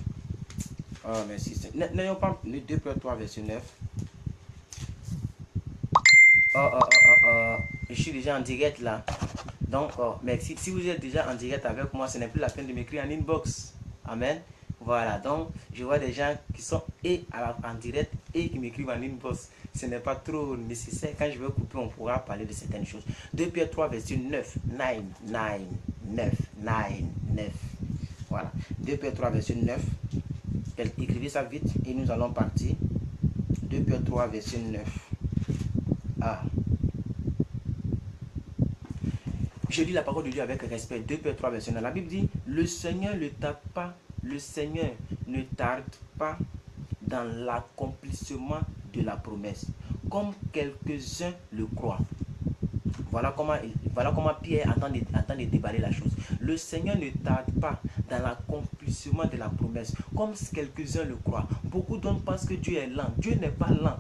Oh, merci. N'ayons pas le 2 Pierre 3, verset 9. Je suis déjà en direct là. Donc, merci. Si vous êtes déjà en direct avec moi, ce n'est plus la peine de m'écrire en inbox. Amen. Voilà. Donc, je vois des gens qui sont en direct et qui m'écrivent en inbox. Ce n'est pas trop nécessaire. Quand je vais couper, on pourra parler de certaines choses. 2 Pierre 3, verset 9. 9. Voilà. 2 Pierre 3, verset 9. Écrivez ça vite et nous allons partir. 2 Pierre 3, verset 9. Ah. Je lis la parole de Dieu avec respect. 2 Pierre 3, verset 9. La Bible dit, le Seigneur ne tarde pas dans l'accomplissement de la promesse, comme quelques-uns le croient. Voilà comment Pierre attend de déballer la chose. Le Seigneur ne tarde pas dans l'accomplissement de la promesse, comme quelques-uns le croient. Beaucoup d'autres pensent que Dieu est lent. Dieu n'est pas lent.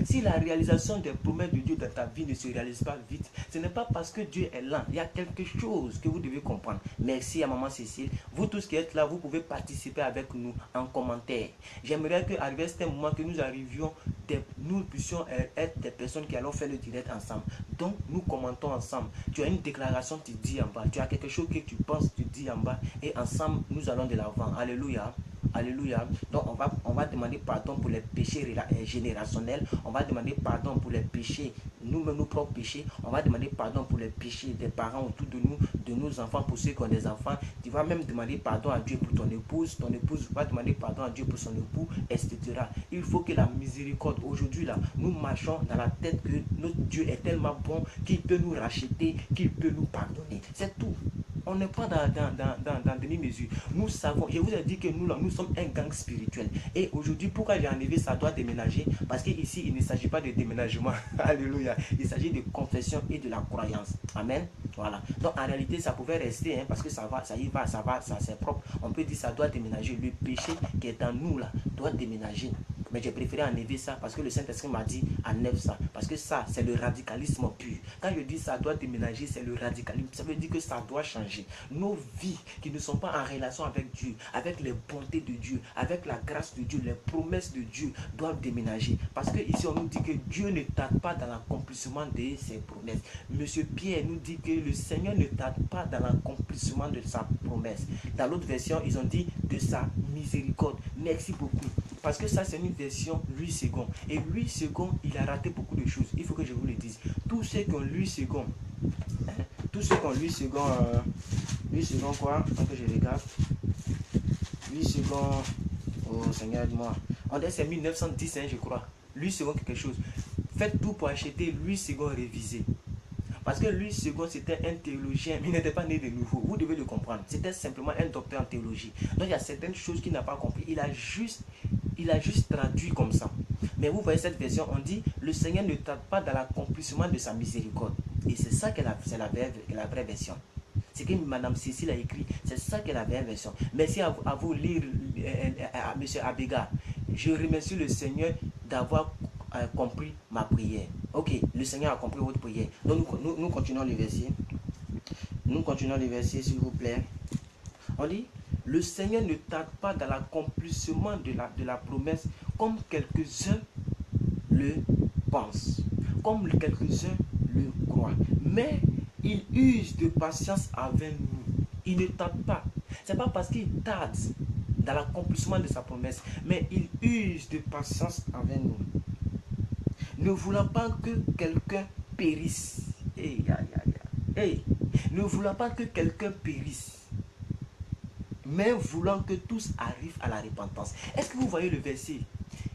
Si la réalisation des promesses de Dieu dans ta vie ne se réalise pas vite, ce n'est pas parce que Dieu est lent. Il y a quelque chose que vous devez comprendre. Merci à maman Cécile. Vous tous qui êtes là, vous pouvez participer avec nous en commentaire. J'aimerais qu'arrivé ce moment que nous puissions être des personnes qui allons faire le direct ensemble. Donc, nous commentons ensemble. Tu as une déclaration, tu dis en bas. Tu as quelque chose que tu penses, tu dis en bas. Et ensemble, nous allons de l'avant. Alléluia. Alléluia. Donc on va demander pardon pour les péchés générationnels. On va demander pardon pour les péchés, nous-mêmes nos propres péchés. On va demander pardon pour les péchés des parents autour de nous, de nos enfants, pour ceux qui ont des enfants. Tu vas même demander pardon à Dieu pour ton épouse va demander pardon à Dieu pour son époux, etc. Il faut que la miséricorde, aujourd'hui là, nous marchons dans la tête que notre Dieu est tellement bon qu'il peut nous racheter, qu'il peut nous pardonner. C'est tout. On n'est pas dans demi-mesure. Nous savons, je vous ai dit que nous sommes un gang spirituel. Et aujourd'hui, pourquoi j'ai enlevé ça doit déménager? Parce qu'ici, il ne s'agit pas de déménagement. Alléluia. Il s'agit de confession et de la croyance. Amen. Voilà. Donc en réalité, ça pouvait rester, parce que ça c'est propre. On peut dire que ça doit déménager. Le péché qui est en nous là doit déménager. Mais j'ai préféré enlever ça parce que le Saint-Esprit m'a dit enlève ça. Parce que ça, c'est le radicalisme pur. Quand je dis ça doit déménager, c'est le radicalisme. Ça veut dire que ça doit changer. Nos vies qui ne sont pas en relation avec Dieu, avec les bontés de Dieu, avec la grâce de Dieu, les promesses de Dieu doivent déménager. Parce que ici on nous dit que Dieu ne tarde pas dans l'accomplissement de ses promesses. Monsieur Pierre nous dit que le Seigneur ne tarde pas dans l'accomplissement de sa promesse. Dans l'autre version, ils ont dit de sa miséricorde. Merci beaucoup. Parce que ça, c'est une version Louis II. Et Louis II, il a raté beaucoup de choses. Il faut que je vous le dise. Tous ceux qui ont Louis II, tous ceux qui ont Louis II, Louis II quoi? Donc je regarde. Louis II, oh Seigneur, moi. On dit c'est 1910, hein, je crois. Louis II quelque chose. Faites tout pour acheter Louis II révisé. Parce que Louis II, c'était un théologien, mais il n'était pas né de nouveau. Vous devez le comprendre. C'était simplement un docteur en théologie. Donc il y a certaines choses qu'il n'a pas compris. Il a juste traduit comme ça. Mais vous voyez cette version, on dit le Seigneur ne tarde pas dans l'accomplissement de sa miséricorde. Et c'est ça c'est la vraie version. C'est que Madame Cécile a écrit, c'est ça qu'elle la vraie version. Merci à vous lire, Monsieur Abega. Je remercie le Seigneur d'avoir compris ma prière. Ok, le Seigneur a compris votre prière. Donc nous continuons le verset. Nous continuons le verset, s'il vous plaît. On dit, le Seigneur ne tarde pas dans l'accomplissement de la promesse comme quelques-uns le pensent, comme quelques-uns le croient. Mais il use de patience avec nous. Il ne tarde pas. Ce n'est pas parce qu'il tarde dans l'accomplissement de sa promesse, mais il use de patience avec nous. Ne voulant pas que quelqu'un périsse. Ne voulant pas que quelqu'un périsse, mais voulant que tous arrivent à la repentance. Est-ce que vous voyez le verset?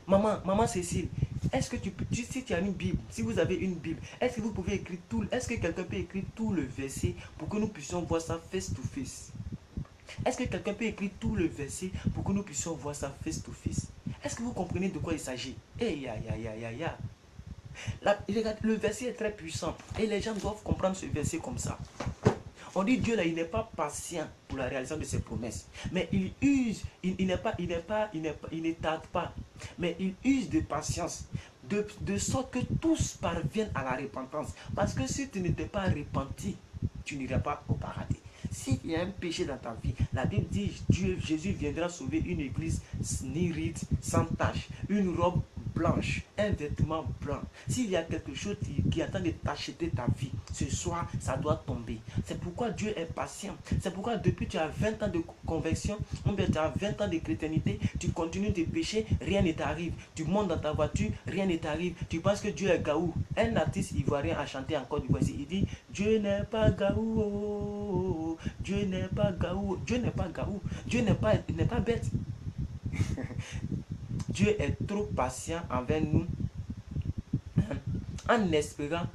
Maman Cécile, est-ce que si tu as une Bible, si vous avez une Bible, est-ce que vous pouvez écrire tout, est-ce que quelqu'un peut écrire tout le verset pour que nous puissions voir ça face to face? Est-ce que quelqu'un peut écrire tout le verset pour que nous puissions voir ça face to face? Est-ce que vous comprenez de quoi il s'agit? Le verset est très puissant et les gens doivent comprendre ce verset comme ça. On dit Dieu là, il n'est pas patient pour la réalisation de ses promesses, mais il use, il ne tarde pas, mais il use de patience, de sorte que tous parviennent à la repentance. Parce que si tu n'étais pas repenti, tu n'iras pas au paradis. S'il y a un péché dans ta vie, la Bible dit Jésus viendra sauver une église ni ride, sans tache, une robe blanche, un vêtement blanc. S'il y a quelque chose qui attend de t'acheter ta vie, ce soir, ça doit tomber. C'est pourquoi Dieu est patient. C'est pourquoi depuis que tu as 20 ans de conversion, ou bien tu as 20 ans de chrétienté, tu continues de pécher, rien ne t'arrive. Tu montes dans ta voiture, rien ne t'arrive. Tu penses que Dieu est gaou. Un artiste ivoirien a chanté encore du voici. Il dit, Dieu n'est pas gaou. Dieu n'est pas gaou. Dieu n'est pas gaou. Dieu n'est pas bête. Dieu est trop patient envers nous en espérant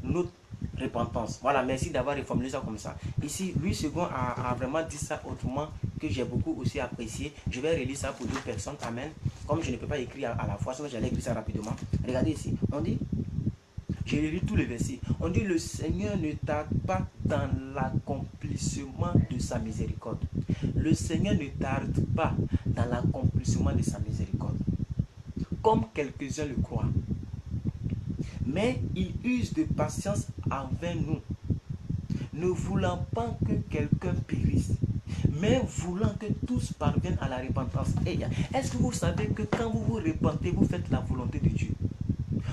notre repentance. Voilà, merci d'avoir reformulé ça comme ça. Ici, Louis II a vraiment dit ça autrement que j'ai beaucoup aussi apprécié. Je vais relire ça pour d'autres personnes. Amen. Comme je ne peux pas écrire à la fois, sinon j'allais écrire ça rapidement. Regardez ici. On dit, j'ai lu tous les versets. On dit, le Seigneur ne tarde pas dans l'accomplissement de sa miséricorde. Le Seigneur ne tarde pas dans l'accomplissement de sa miséricorde, comme quelques-uns le croient. Mais il use de patience envers nous, ne voulant pas que quelqu'un périsse, mais voulant que tous parviennent à la repentance. Est-ce que vous savez que quand vous vous repentez, vous faites la volonté de Dieu?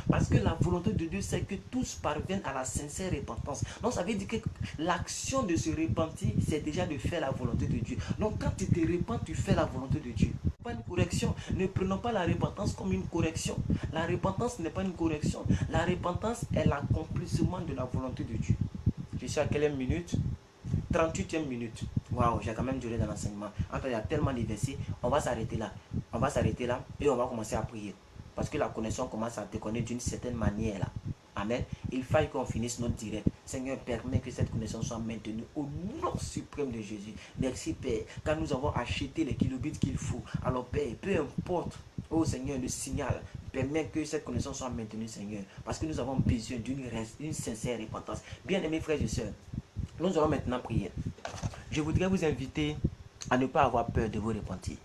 Parce que la volonté de Dieu, c'est que tous parviennent à la sincère repentance. Donc, ça veut dire que l'action de se repentir, c'est déjà de faire la volonté de Dieu. Donc, quand tu te repens, tu fais la volonté de Dieu. Pas une correction. Ne prenons pas la repentance comme une correction. La repentance n'est pas une correction. La repentance est l'accomplissement de la volonté de Dieu. Je suis à quelle minute? 38e minute. Waouh, j'ai quand même duré dans l'enseignement. Enfin, il y a tellement de versets. On va s'arrêter là. On va s'arrêter là et on va commencer à prier. Parce que la connexion commence à déconner d'une certaine manière là. Amen. Il faille qu'on finisse notre direct. Seigneur, permets que cette connexion soit maintenue au nom suprême de Jésus. Merci Père. Quand nous avons acheté les kilobits qu'il faut, alors Père, peu importe, oh Seigneur, le signal, permet que cette connexion soit maintenue, Seigneur. Parce que nous avons besoin d'une sincère repentance. Bien-aimés frères et sœurs, nous allons maintenant prier. Je voudrais vous inviter à ne pas avoir peur de vous repentir.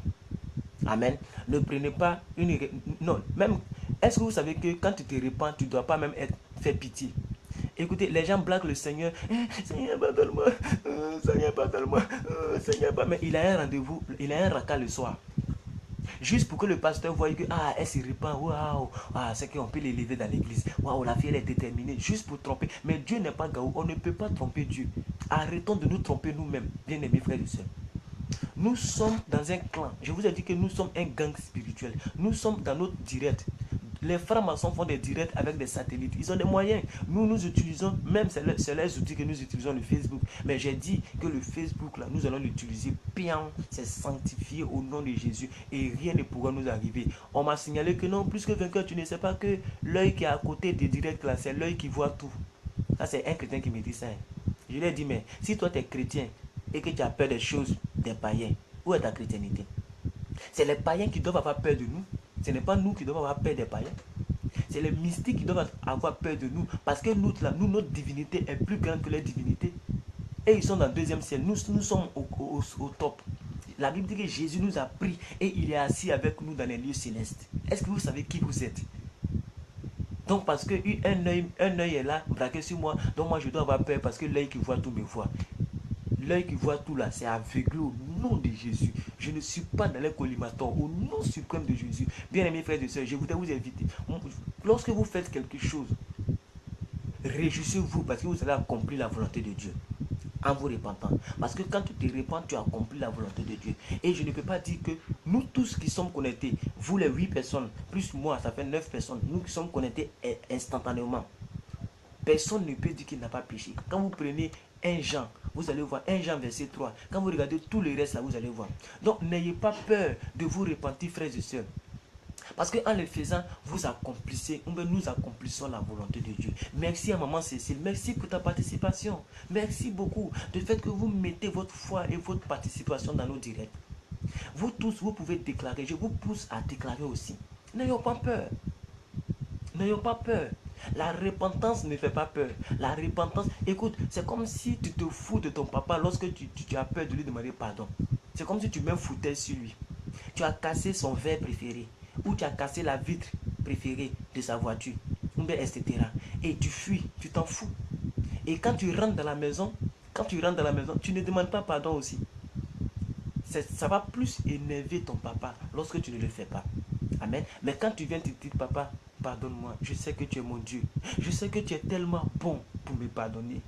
Amen. Ne prenez pas une... Non, même... Est-ce que vous savez que quand tu te répands, tu ne dois pas même faire pitié? Écoutez, les gens blaguent le Seigneur. Seigneur, pardonne-moi. Seigneur, pardonne-moi. Seigneur, pardonne-moi. Mais il a un rendez-vous, il a un raca le soir. Juste pour que le pasteur voie que, elle se répand. Waouh, c'est qu'on peut l'élever dans l'église. Waouh, la fille elle est déterminée. Juste pour tromper. Mais Dieu n'est pas gaou. On ne peut pas tromper Dieu. Arrêtons de nous tromper nous-mêmes, bien-aimés frères et sœurs. Nous sommes dans un clan. Je vous ai dit que nous sommes un gang spirituel. Nous sommes dans notre direct. Les francs-maçons font des directs avec des satellites. Ils ont des moyens. Nous utilisons, même c'est les outils que nous utilisons, le Facebook. Mais j'ai dit que le Facebook, là, nous allons l'utiliser bien. C'est sanctifié au nom de Jésus. Et rien ne pourra nous arriver. On m'a signalé que non, plus que vainqueur, tu ne sais pas que l'œil qui est à côté des directs, là, c'est l'œil qui voit tout. Ça, c'est un chrétien qui me dit ça. Je lui ai dit, mais si toi, tu es chrétien et que tu as peur des choses des païens, où est ta chrétienté? C'est les païens qui doivent avoir peur de nous. Ce n'est pas nous qui devons avoir peur des païens. C'est les mystiques qui doivent avoir peur de nous. Parce que nous, notre divinité est plus grande que leur divinité. Et ils sont dans le deuxième ciel. Nous sommes au top. La Bible dit que Jésus nous a pris et il est assis avec nous dans les lieux célestes. Est-ce que vous savez qui vous êtes? Donc parce qu'un œil est là, braqué sur moi, donc moi je dois avoir peur parce que l'œil qui voit tout me voit. L'œil qui voit tout là, c'est aveuglé au nom de Jésus. Je ne suis pas dans les collimateurs, au nom suprême de Jésus. Bien-aimés frères et sœurs, je voudrais vous inviter. Lorsque vous faites quelque chose, réjouissez-vous parce que vous allez accomplir la volonté de Dieu. En vous repentant. Parce que quand tu te repens, tu accomplis la volonté de Dieu. Et je ne peux pas dire que nous tous qui sommes connectés, vous les 8 personnes, plus moi, ça fait 9 personnes, nous qui sommes connectés instantanément. Personne ne peut dire qu'il n'a pas péché. Quand vous prenez un Jean, vous allez voir 1 Jean verset 3. Quand vous regardez tout le reste là, vous allez voir. Donc n'ayez pas peur de vous repentir, frères et sœurs. Parce qu'en le faisant, vous accomplissez, nous accomplissons la volonté de Dieu. Merci à maman Cécile, merci pour ta participation. Merci beaucoup du fait que vous mettez votre foi et votre participation dans nos directs. Vous tous, vous pouvez déclarer, je vous pousse à déclarer aussi. N'ayons pas peur. N'ayons pas peur. La repentance ne fait pas peur. La repentance, écoute, c'est comme si tu te fous de ton papa lorsque tu as peur de lui demander pardon. C'est comme si tu mets un fauteuil sur lui. Tu as cassé son verre préféré. Ou tu as cassé la vitre préférée de sa voiture. Etc. Et tu fuis, tu t'en fous. Et quand tu rentres dans la maison, tu ne demandes pas pardon aussi. Ça va plus énerver ton papa lorsque tu ne le fais pas. Amen. Mais quand tu viens te dire, papa, pardonne-moi, je sais que tu es mon Dieu. Je sais que tu es tellement bon pour me pardonner.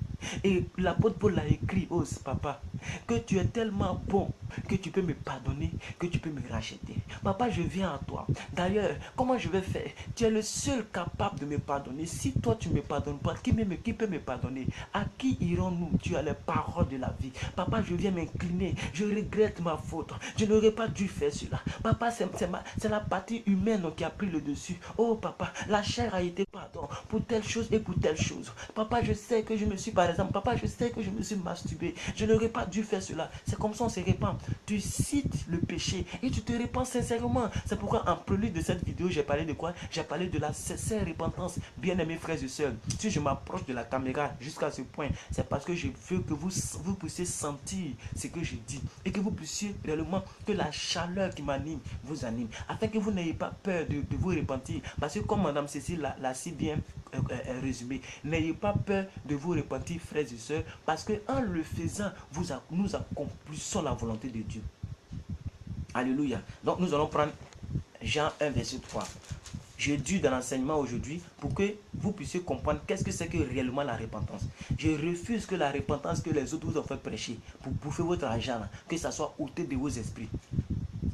Et l'apôtre Paul a écrit, oh papa, que tu es tellement bon que tu peux me pardonner, que tu peux me racheter. Papa, je viens à toi. D'ailleurs, comment je vais faire? Tu es le seul capable de me pardonner. Si toi tu ne me pardonnes pas, qui peut me pardonner? À qui irons-nous? Tu as les paroles de la vie. Papa, je viens m'incliner. Je regrette ma faute. Je n'aurais pas dû faire cela. Papa, c'est la partie humaine qui a pris le dessus. Oh papa, la chair a été pardon pour telle chose et pour telle chose. Papa, je sais que je me suis, par exemple, papa, je sais que je me suis masturbé. Je n'aurais pas dû faire cela. C'est comme ça on se répand. Tu cites le péché et tu te répands sincèrement. C'est pourquoi en prélude de cette vidéo, j'ai parlé de quoi? J'ai parlé de la sincère repentance. Bien-aimés frères et sœurs, si je m'approche de la caméra jusqu'à ce point, c'est parce que je veux que vous puissiez sentir ce que je dis et que vous puissiez réellement, que la chaleur qui m'anime vous anime, afin que vous n'ayez pas peur de vous repentir. Parce que comme Madame Cécile l'a si bien résumé, n'ayez pas peur de vous repentir, frères et sœurs, parce que en le faisant, nous accomplissons la volonté de Dieu. Alléluia. Donc nous allons prendre Jean 1 verset 3. Je dis dans l'enseignement aujourd'hui pour que vous puissiez comprendre qu'est-ce que c'est que réellement la repentance. Je refuse que la repentance que les autres vous ont fait prêcher pour bouffer votre argent, là, que ça soit ôté de vos esprits.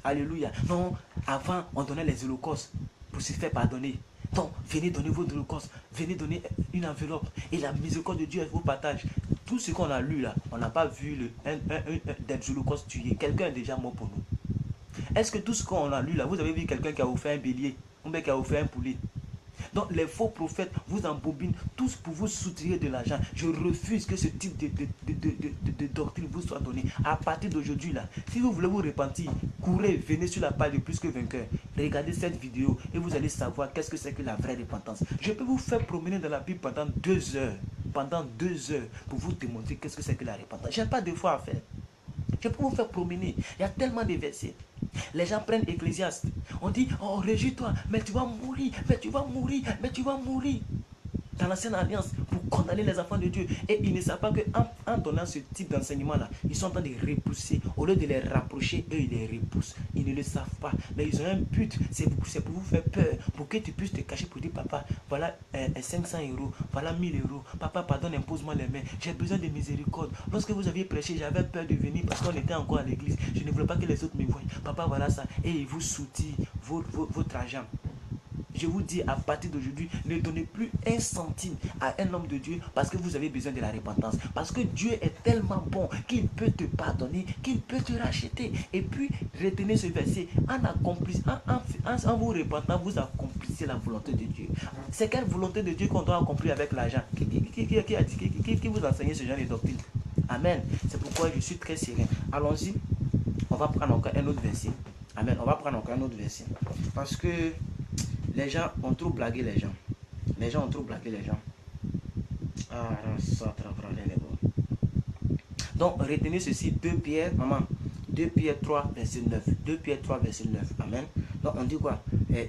Alléluia. Non, avant on donnait les holocaustes pour se faire pardonner. Donc venez donner votre holocauste, venez donner une enveloppe et la miséricorde de Dieu vous partage. Tout ce qu'on a lu là, on n'a pas vu des holocaustes tués. Quelqu'un est déjà mort pour nous. Est-ce que tout ce qu'on a lu là, vous avez vu quelqu'un qui a offert un bélier, ou bien qui a offert un poulet? Donc les faux prophètes vous embobinent tous pour vous soutirer de l'argent. Je refuse que ce type de doctrine vous soit donné. À partir d'aujourd'hui là, si vous voulez vous repentir, courez, venez sur la page de Plus que Vainqueur. Regardez cette vidéo et vous allez savoir qu'est-ce que c'est que la vraie repentance. Je peux vous faire promener dans la Bible pendant 2 heures. Pendant 2 heures pour vous démontrer qu'est-ce que c'est que la repentance. Je n'ai pas de foi à faire. Je peux vous faire promener. Il y a tellement de versets. Les gens prennent Ecclésiaste. On dit, oh, réjouis-toi, mais tu vas mourir, mais tu vas mourir, mais tu vas mourir. Dans l'ancienne alliance, pour condamner les enfants de Dieu. Et ils ne savent pas qu'en donnant ce type d'enseignement-là, ils sont en train de repousser. Au lieu de les rapprocher, eux, ils les repoussent. Ils ne le savent pas. Mais ils ont un but. C'est pour vous faire peur. Pour que tu puisses te cacher pour dire, papa, voilà 500 €, voilà 1000 €. Papa, pardonne, impose-moi les mains. J'ai besoin de miséricorde. Lorsque vous aviez prêché, j'avais peur de venir parce qu'on était encore à l'église. Je ne voulais pas que les autres me voient. Papa, voilà ça. Et ils vous soutillent votre argent. Je vous dis, à partir d'aujourd'hui, ne donnez plus un centime à un homme de Dieu parce que vous avez besoin de la repentance. Parce que Dieu est tellement bon qu'il peut te pardonner, qu'il peut te racheter. Et puis, retenez ce verset. En vous repentant, vous accomplissez la volonté de Dieu. C'est quelle volonté de Dieu qu'on doit accomplir avec l'argent? Qui vous enseigne ce genre de doctrine? Amen. C'est pourquoi je suis très serein. Allons-y. On va prendre encore un autre verset. Amen. On va prendre encore un autre verset. Parce que les gens ont trop blagué les gens. Les gens ont trop blagué les gens. Donc, retenez ceci. 2 Pierre, maman. 2 Pierre 3, verset 9. 2 Pierre 3, verset 9. Amen. Donc, on dit quoi?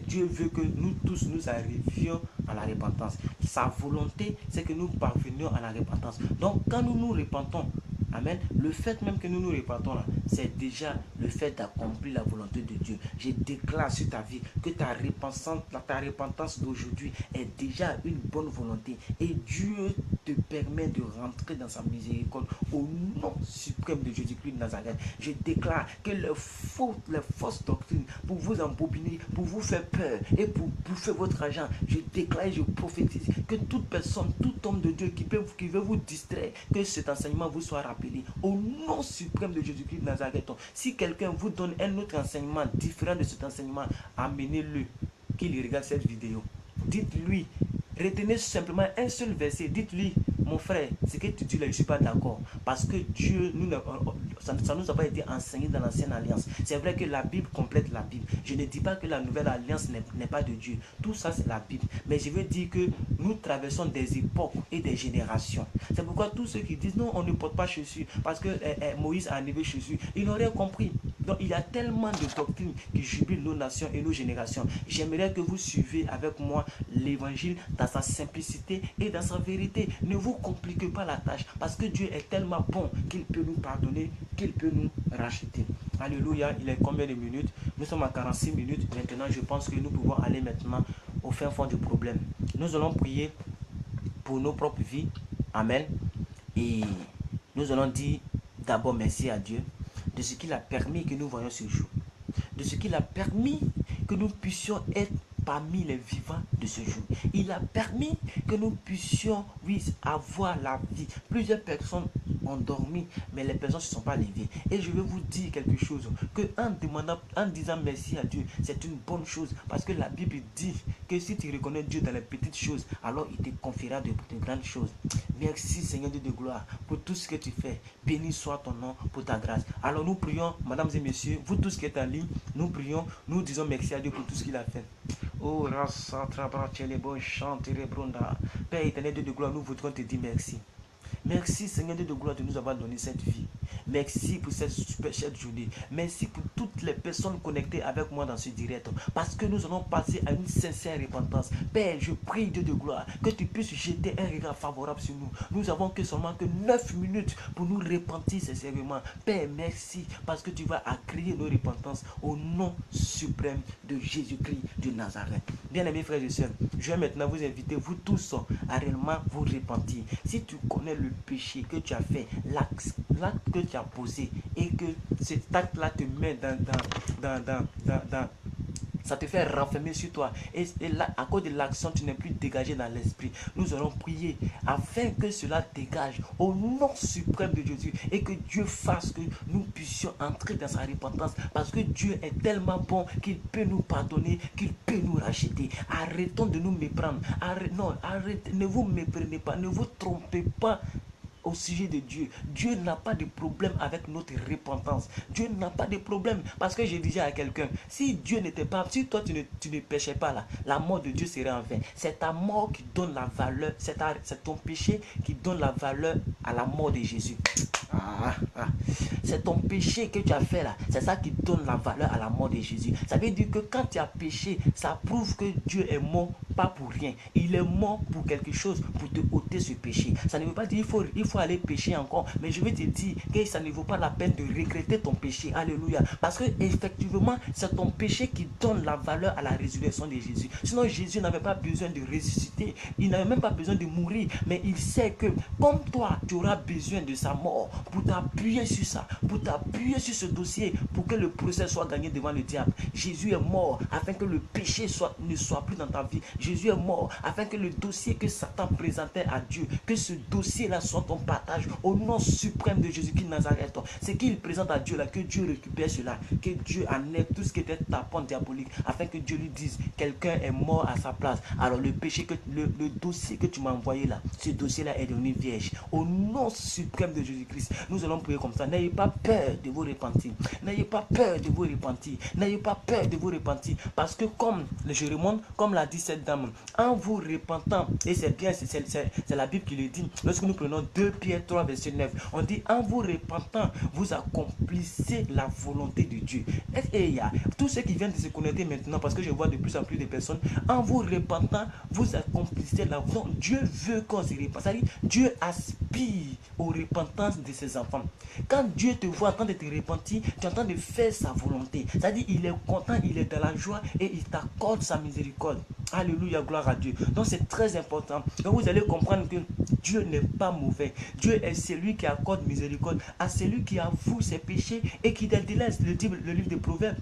Dieu veut que nous tous nous arrivions à la repentance. Sa volonté, c'est que nous parvenions à la repentance. Donc, quand nous nous repentons, amen, le fait même que nous nous repentons là, c'est déjà le fait d'accomplir la volonté de Dieu. Je déclare sur ta vie que ta repentance d'aujourd'hui est déjà une bonne volonté. Et Dieu te permet de rentrer dans sa miséricorde au nom suprême de Jésus-Christ de Nazareth. Je déclare que les fausses doctrines pour vous embobiner, pour vous faire peur et pour bouffer votre argent, je déclare et je prophétise que toute personne, tout homme de Dieu qui veut vous distraire, que cet enseignement vous soit rappelé au nom suprême de Jésus-Christ de Nazareth. Si quelqu'un vous donne un autre enseignement différent de cet enseignement, amenez-le qu'il regarde cette vidéo. Dites-lui, retenez simplement un seul verset. Dites-lui, mon frère, ce que tu dis là, je ne suis pas d'accord. Parce que Dieu, ça ne nous a pas été enseigné dans l'ancienne alliance. C'est vrai que la Bible complète la Bible. Je ne dis pas que la nouvelle alliance n'est pas de Dieu. Tout ça, c'est la Bible. Mais je veux dire que nous traversons des époques et des générations. C'est pourquoi tous ceux qui disent non, on ne porte pas chaussures parce que Moïse a enlevé chaussures, ils n'ont rien compris. Donc il y a tellement de doctrines qui jubilent nos nations et nos générations. J'aimerais que vous suivez avec moi l'évangile dans sa simplicité et dans sa vérité. Ne vous compliquez pas la tâche parce que Dieu est tellement bon qu'il peut nous pardonner, qu'il peut nous racheter. Alléluia. Il est combien de minutes? Nous sommes à 46 minutes. Maintenant, je pense que nous pouvons aller maintenant au fin fond du problème. Nous allons prier pour nos propres vies. Amen. Et nous allons dire d'abord merci à Dieu de ce qu'il a permis que nous voyions ce jour. De ce qu'il a permis que nous puissions être parmi les vivants de ce jour. Il a permis que nous puissions, oui, avoir la vie. Plusieurs personnes ont dormi, mais les personnes ne se sont pas levées. Et je vais vous dire quelque chose, que en disant merci à Dieu, c'est une bonne chose, parce que la Bible dit que si tu reconnais Dieu dans les petites choses, alors il te confiera de grandes choses. Merci Seigneur Dieu de gloire pour tout ce que tu fais. Béni soit ton nom pour ta grâce. Alors nous prions, mesdames et messieurs, vous tous qui êtes en ligne, nous prions, nous disons merci à Dieu pour tout ce qu'il a fait. Oh, Père éternel Dieu de gloire, nous voudrons te dire merci. Merci Seigneur Dieu de gloire de nous avoir donné cette vie. Merci pour cette super journée. Merci pour toutes les personnes connectées avec moi dans ce direct. Parce que nous allons passer à une sincère repentance. Père, je prie Dieu de gloire que tu puisses jeter un regard favorable sur nous. Nous avons seulement 9 minutes pour nous repentir sincèrement. Père, merci parce que tu vas accréer nos repentances au nom suprême de Jésus-Christ de Nazareth. Bien-aimés frères et sœurs, je vais maintenant vous inviter, vous tous, à réellement vous repentir. Si tu connais le péché que tu as fait, l'acte que tu as posé, et que cet acte-là te met ça te fait renfermer sur toi. Et là, à cause de l'action, tu n'es plus dégagé dans l'esprit. Nous allons prier afin que cela dégage au nom suprême de Jésus. Et que Dieu fasse que nous puissions entrer dans sa repentance. Parce que Dieu est tellement bon qu'il peut nous pardonner, qu'il peut nous racheter. Arrêtons de nous méprendre. Arrêtez, ne vous méprenez pas, ne vous trompez pas au sujet de Dieu. Dieu n'a pas de problème avec notre repentance. Dieu n'a pas de problème. Parce que j'ai dit à quelqu'un, si Dieu n'était pas, si toi tu ne péchais pas là, la mort de Dieu serait en vain. C'est ta mort qui donne la valeur, c'est ton péché qui donne la valeur à la mort de Jésus. C'est ton péché que tu as fait là. C'est ça qui donne la valeur à la mort de Jésus. Ça veut dire que quand tu as péché, ça prouve que Dieu est mort pas pour rien. Il est mort pour quelque chose, pour te ôter ce péché. Ça ne veut pas dire qu'il faut aller pécher encore. Mais je vais te dire que ça ne vaut pas la peine de regretter ton péché. Alléluia. Parce que effectivement, c'est ton péché qui donne la valeur à la résurrection de Jésus. Sinon, Jésus n'avait pas besoin de ressusciter. Il n'avait même pas besoin de mourir. Mais il sait que comme toi, tu auras besoin de sa mort pour t'appuyer sur ça, pour t'appuyer sur ce dossier, pour que le procès soit gagné devant le diable. Jésus est mort afin que le péché ne soit plus dans ta vie. Jésus est mort afin que le dossier que Satan présentait à Dieu, que ce dossier-là soit ton partage au nom suprême de Jésus-Christ de Nazareth. Ce qu'il présente à Dieu là, que Dieu récupère cela, que Dieu enlève tout ce qui était tapant diabolique, afin que Dieu lui dise, quelqu'un est mort à sa place. Alors le péché, le dossier que tu m'as envoyé là, ce dossier-là est devenu vierge. Au nom suprême de Jésus-Christ, nous allons prier comme ça. N'ayez pas peur de vous repentir. N'ayez pas peur de vous repentir. N'ayez pas peur de vous repentir. Parce que comme je remonte, comme l'a dit cette dame, en vous repentant, et c'est bien, c'est la Bible qui le dit, lorsque nous prenons 2 Pierre 3, verset 9, on dit, en vous repentant, vous accomplissez la volonté de Dieu. Et il y a tous ceux qui viennent de se connecter maintenant, parce que je vois de plus en plus de personnes, en vous repentant, vous accomplissez la volonté. Dieu veut qu'on se repente. C'est-à-dire, Dieu aspire aux repentances de ses enfants. Quand Dieu te voit en train de te repentir, tu es en train de faire sa volonté. C'est-à-dire, il est content, il est dans la joie et il t'accorde sa miséricorde. Alléluia, gloire à Dieu. Donc c'est très important. Donc vous allez comprendre que Dieu n'est pas mauvais. Dieu est celui qui accorde miséricorde à celui qui avoue ses péchés et qui délaisse le livre des Proverbes.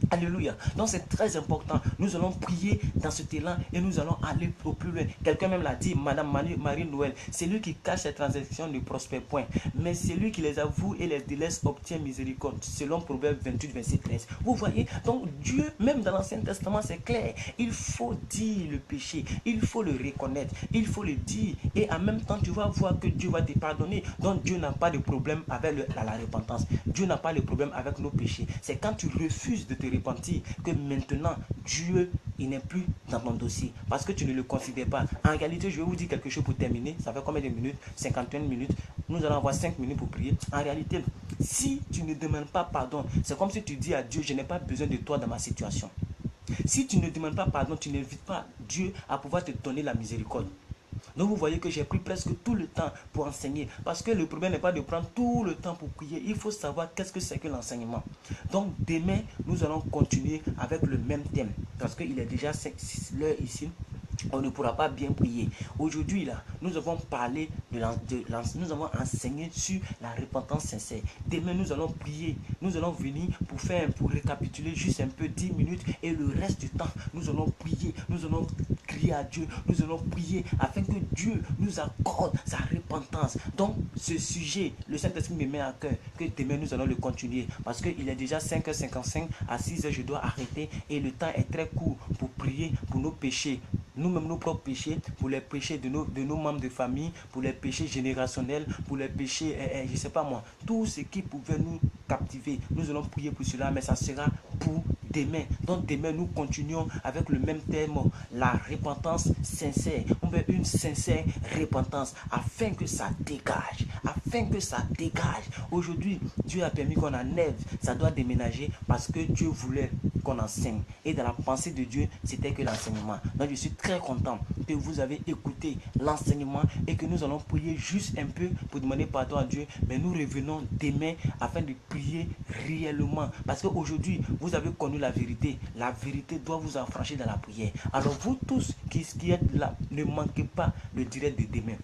Alléluia. Donc c'est très important. Nous allons prier dans cet élan et nous allons aller au plus loin. Quelqu'un même l'a dit, Madame Marie-Noël, c'est lui qui cache ses transactions ne prospère point. Mais c'est lui qui les avoue et les délaisse obtient miséricorde. Selon Proverbe 28, verset 13. Vous voyez, donc Dieu, même dans l'Ancien Testament, c'est clair. Il faut dire le péché. Il faut le reconnaître. Il faut le dire. Et en même temps, tu vas voir que Dieu va te pardonner. Donc Dieu n'a pas de problème avec la repentance. Dieu n'a pas de problème avec nos péchés. C'est quand tu refuses de te repentir que maintenant Dieu il n'est plus dans ton dossier parce que tu ne le considères pas. En réalité, je vais vous dire quelque chose pour terminer. Ça fait combien de minutes? 51 minutes. Nous allons avoir 5 minutes pour prier. En réalité, si tu ne demandes pas pardon, c'est comme si tu dis à Dieu, je n'ai pas besoin de toi dans ma situation. Si tu ne demandes pas pardon, tu n'invites pas Dieu à pouvoir te donner la miséricorde. Donc vous voyez que j'ai pris presque tout le temps pour enseigner. Parce que le problème n'est pas de prendre tout le temps pour prier. Il faut savoir qu'est-ce que c'est que l'enseignement. Donc demain, nous allons continuer avec le même thème. Parce qu'il est déjà 6 l'heure ici. On ne pourra pas bien prier. Aujourd'hui, là, nous avons parlé nous avons enseigné sur la repentance sincère. Demain, nous allons prier. Nous allons venir pour récapituler juste un peu 10 minutes. Et le reste du temps, nous allons prier. Nous allons crier à Dieu. Nous allons prier afin que Dieu nous accorde sa repentance. Donc, ce sujet, le Saint-Esprit me met à cœur que demain, nous allons le continuer. Parce qu'il est déjà 5h55. À 6h, je dois arrêter. Et le temps est très court pour prier pour nos péchés. Nous-mêmes, nos propres péchés, pour les péchés de nos membres de famille, pour les péchés générationnels, pour les péchés, je ne sais pas moi, tout ce qui pouvait nous captiver. Nous allons prier pour cela, mais ça sera pour demain. Donc demain, nous continuons avec le même thème, la repentance sincère. On veut une sincère repentance afin que ça dégage. Afin que ça dégage. Aujourd'hui, Dieu a permis qu'on enlève. Ça doit déménager parce que Dieu voulait qu'on enseigne. Et dans la pensée de Dieu, c'était que l'enseignement. Donc je suis très content que vous avez écouté l'enseignement et que nous allons prier juste un peu pour demander pardon à Dieu. Mais nous revenons demain afin de prier réellement. Parce qu'aujourd'hui, vous avez connu la vérité. La vérité doit vous affranchir dans la prière. Alors vous tous qui êtes là, ne manquez pas le direct de demain.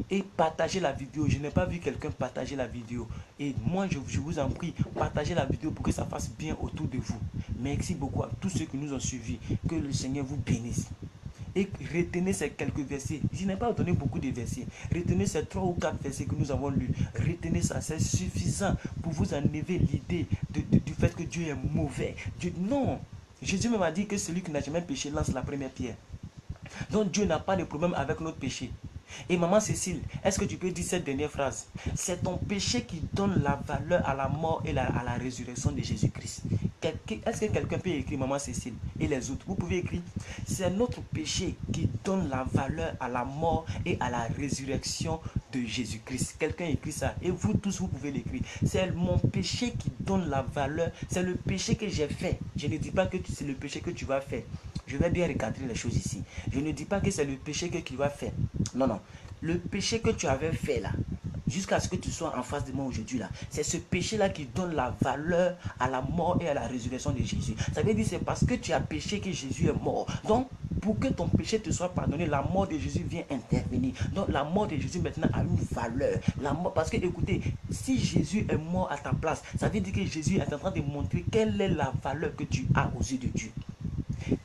Et partagez la vidéo. Je n'ai pas vu quelqu'un partager la vidéo. Et moi, je vous en prie, partagez la vidéo pour que ça fasse bien autour de vous. Merci beaucoup à tous ceux qui nous ont suivis. Que le Seigneur vous bénisse. Et retenez ces quelques versets. Je n'ai pas donné beaucoup de versets. Retenez ces 3 ou 4 versets que nous avons lus. Retenez ça. C'est suffisant pour vous enlever l'idée du fait que Dieu est mauvais. Non. Jésus m'a dit que celui qui n'a jamais péché lance la première pierre. Donc Dieu n'a pas de problème avec notre péché. Et maman Cécile, est-ce que tu peux dire cette dernière phrase? C'est ton péché qui donne la valeur à la mort et à la résurrection de Jésus-Christ. Est-ce que quelqu'un peut écrire, maman Cécile et les autres? Vous pouvez écrire, c'est notre péché qui donne la valeur à la mort et à la résurrection de Jésus-Christ. Quelqu'un écrit ça et vous tous, vous pouvez l'écrire. C'est mon péché qui donne la valeur, c'est le péché que j'ai fait. Je ne dis pas que c'est le péché que tu vas faire. Je vais bien recadrer les choses ici. Je ne dis pas que c'est le péché que tu vas faire. Non, non. Le péché que tu avais fait là, jusqu'à ce que tu sois en face de moi aujourd'hui là, c'est ce péché-là qui donne la valeur à la mort et à la résurrection de Jésus. Ça veut dire c'est parce que tu as péché que Jésus est mort. Donc, pour que ton péché te soit pardonné, la mort de Jésus vient intervenir. Donc, la mort de Jésus maintenant a une valeur. La mort, parce que écoutez, si Jésus est mort à ta place, ça veut dire que Jésus est en train de montrer quelle est la valeur que tu as aux yeux de Dieu.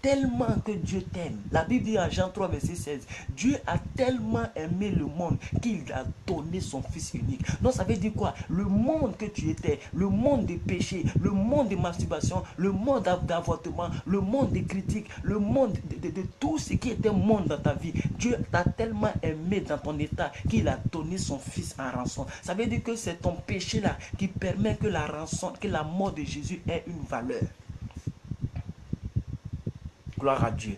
Tellement que Dieu t'aime. La Bible dit en Jean 3, verset 16, Dieu a tellement aimé le monde qu'il a donné son Fils unique. Donc ça veut dire quoi? Le monde que tu étais, le monde des péchés, le monde de masturbation, le monde d'avortement, le monde des critiques, le monde de tout ce qui était monde dans ta vie, Dieu t'a tellement aimé dans ton état qu'il a donné son Fils en rançon. Ça veut dire que c'est ton péché là qui permet que la rançon, que la mort de Jésus ait une valeur. Gloire à Dieu.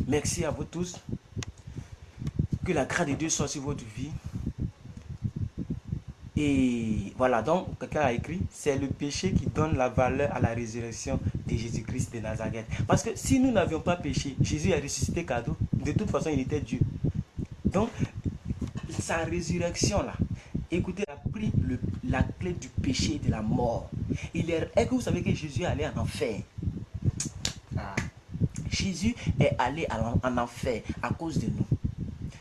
Merci à vous tous. Que la grâce de Dieu soit sur votre vie. Et voilà, donc quelqu'un a écrit, c'est le péché qui donne la valeur à la résurrection de Jésus-Christ de Nazareth. Parce que si nous n'avions pas péché, Jésus a ressuscité cadeau. De toute façon, il était Dieu. Donc, sa résurrection là, écoutez, il a pris la clé du péché et de la mort. Est-ce que vous savez que Jésus est allé en enfer? Jésus est allé en enfer à cause de nous.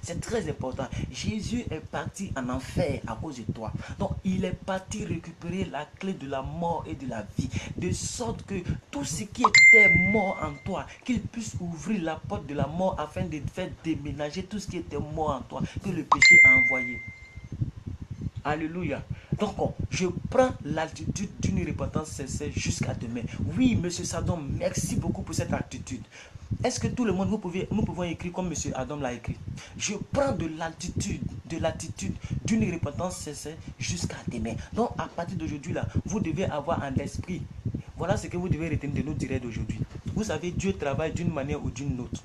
C'est très important. Jésus est parti en enfer à cause de toi. Donc, il est parti récupérer la clé de la mort et de la vie. De sorte que tout ce qui était mort en toi, qu'il puisse ouvrir la porte de la mort afin de faire déménager tout ce qui était mort en toi, que le péché a envoyé. Alléluia. Donc, je prends l'attitude d'une repentance sincère jusqu'à demain. Oui, monsieur Sadom, merci beaucoup pour cette attitude. Est-ce que tout le monde, nous pouvons écrire comme monsieur Adam l'a écrit? Je prends de l'attitude d'une repentance sincère jusqu'à demain. Donc, à partir d'aujourd'hui, là, vous devez avoir un esprit. Voilà ce que vous devez retenir de nos directs d'aujourd'hui. Vous savez, Dieu travaille d'une manière ou d'une autre.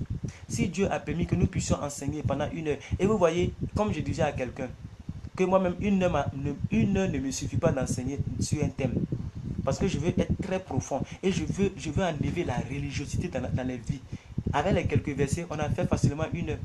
Si Dieu a permis que nous puissions enseigner pendant 1 heure, et vous voyez, comme je disais à quelqu'un, que moi-même, 1 heure ne me suffit pas d'enseigner sur un thème. Parce que je veux être très profond. Et je veux enlever la religiosité dans les vies. Avec les quelques versets, on a fait facilement 1 heure.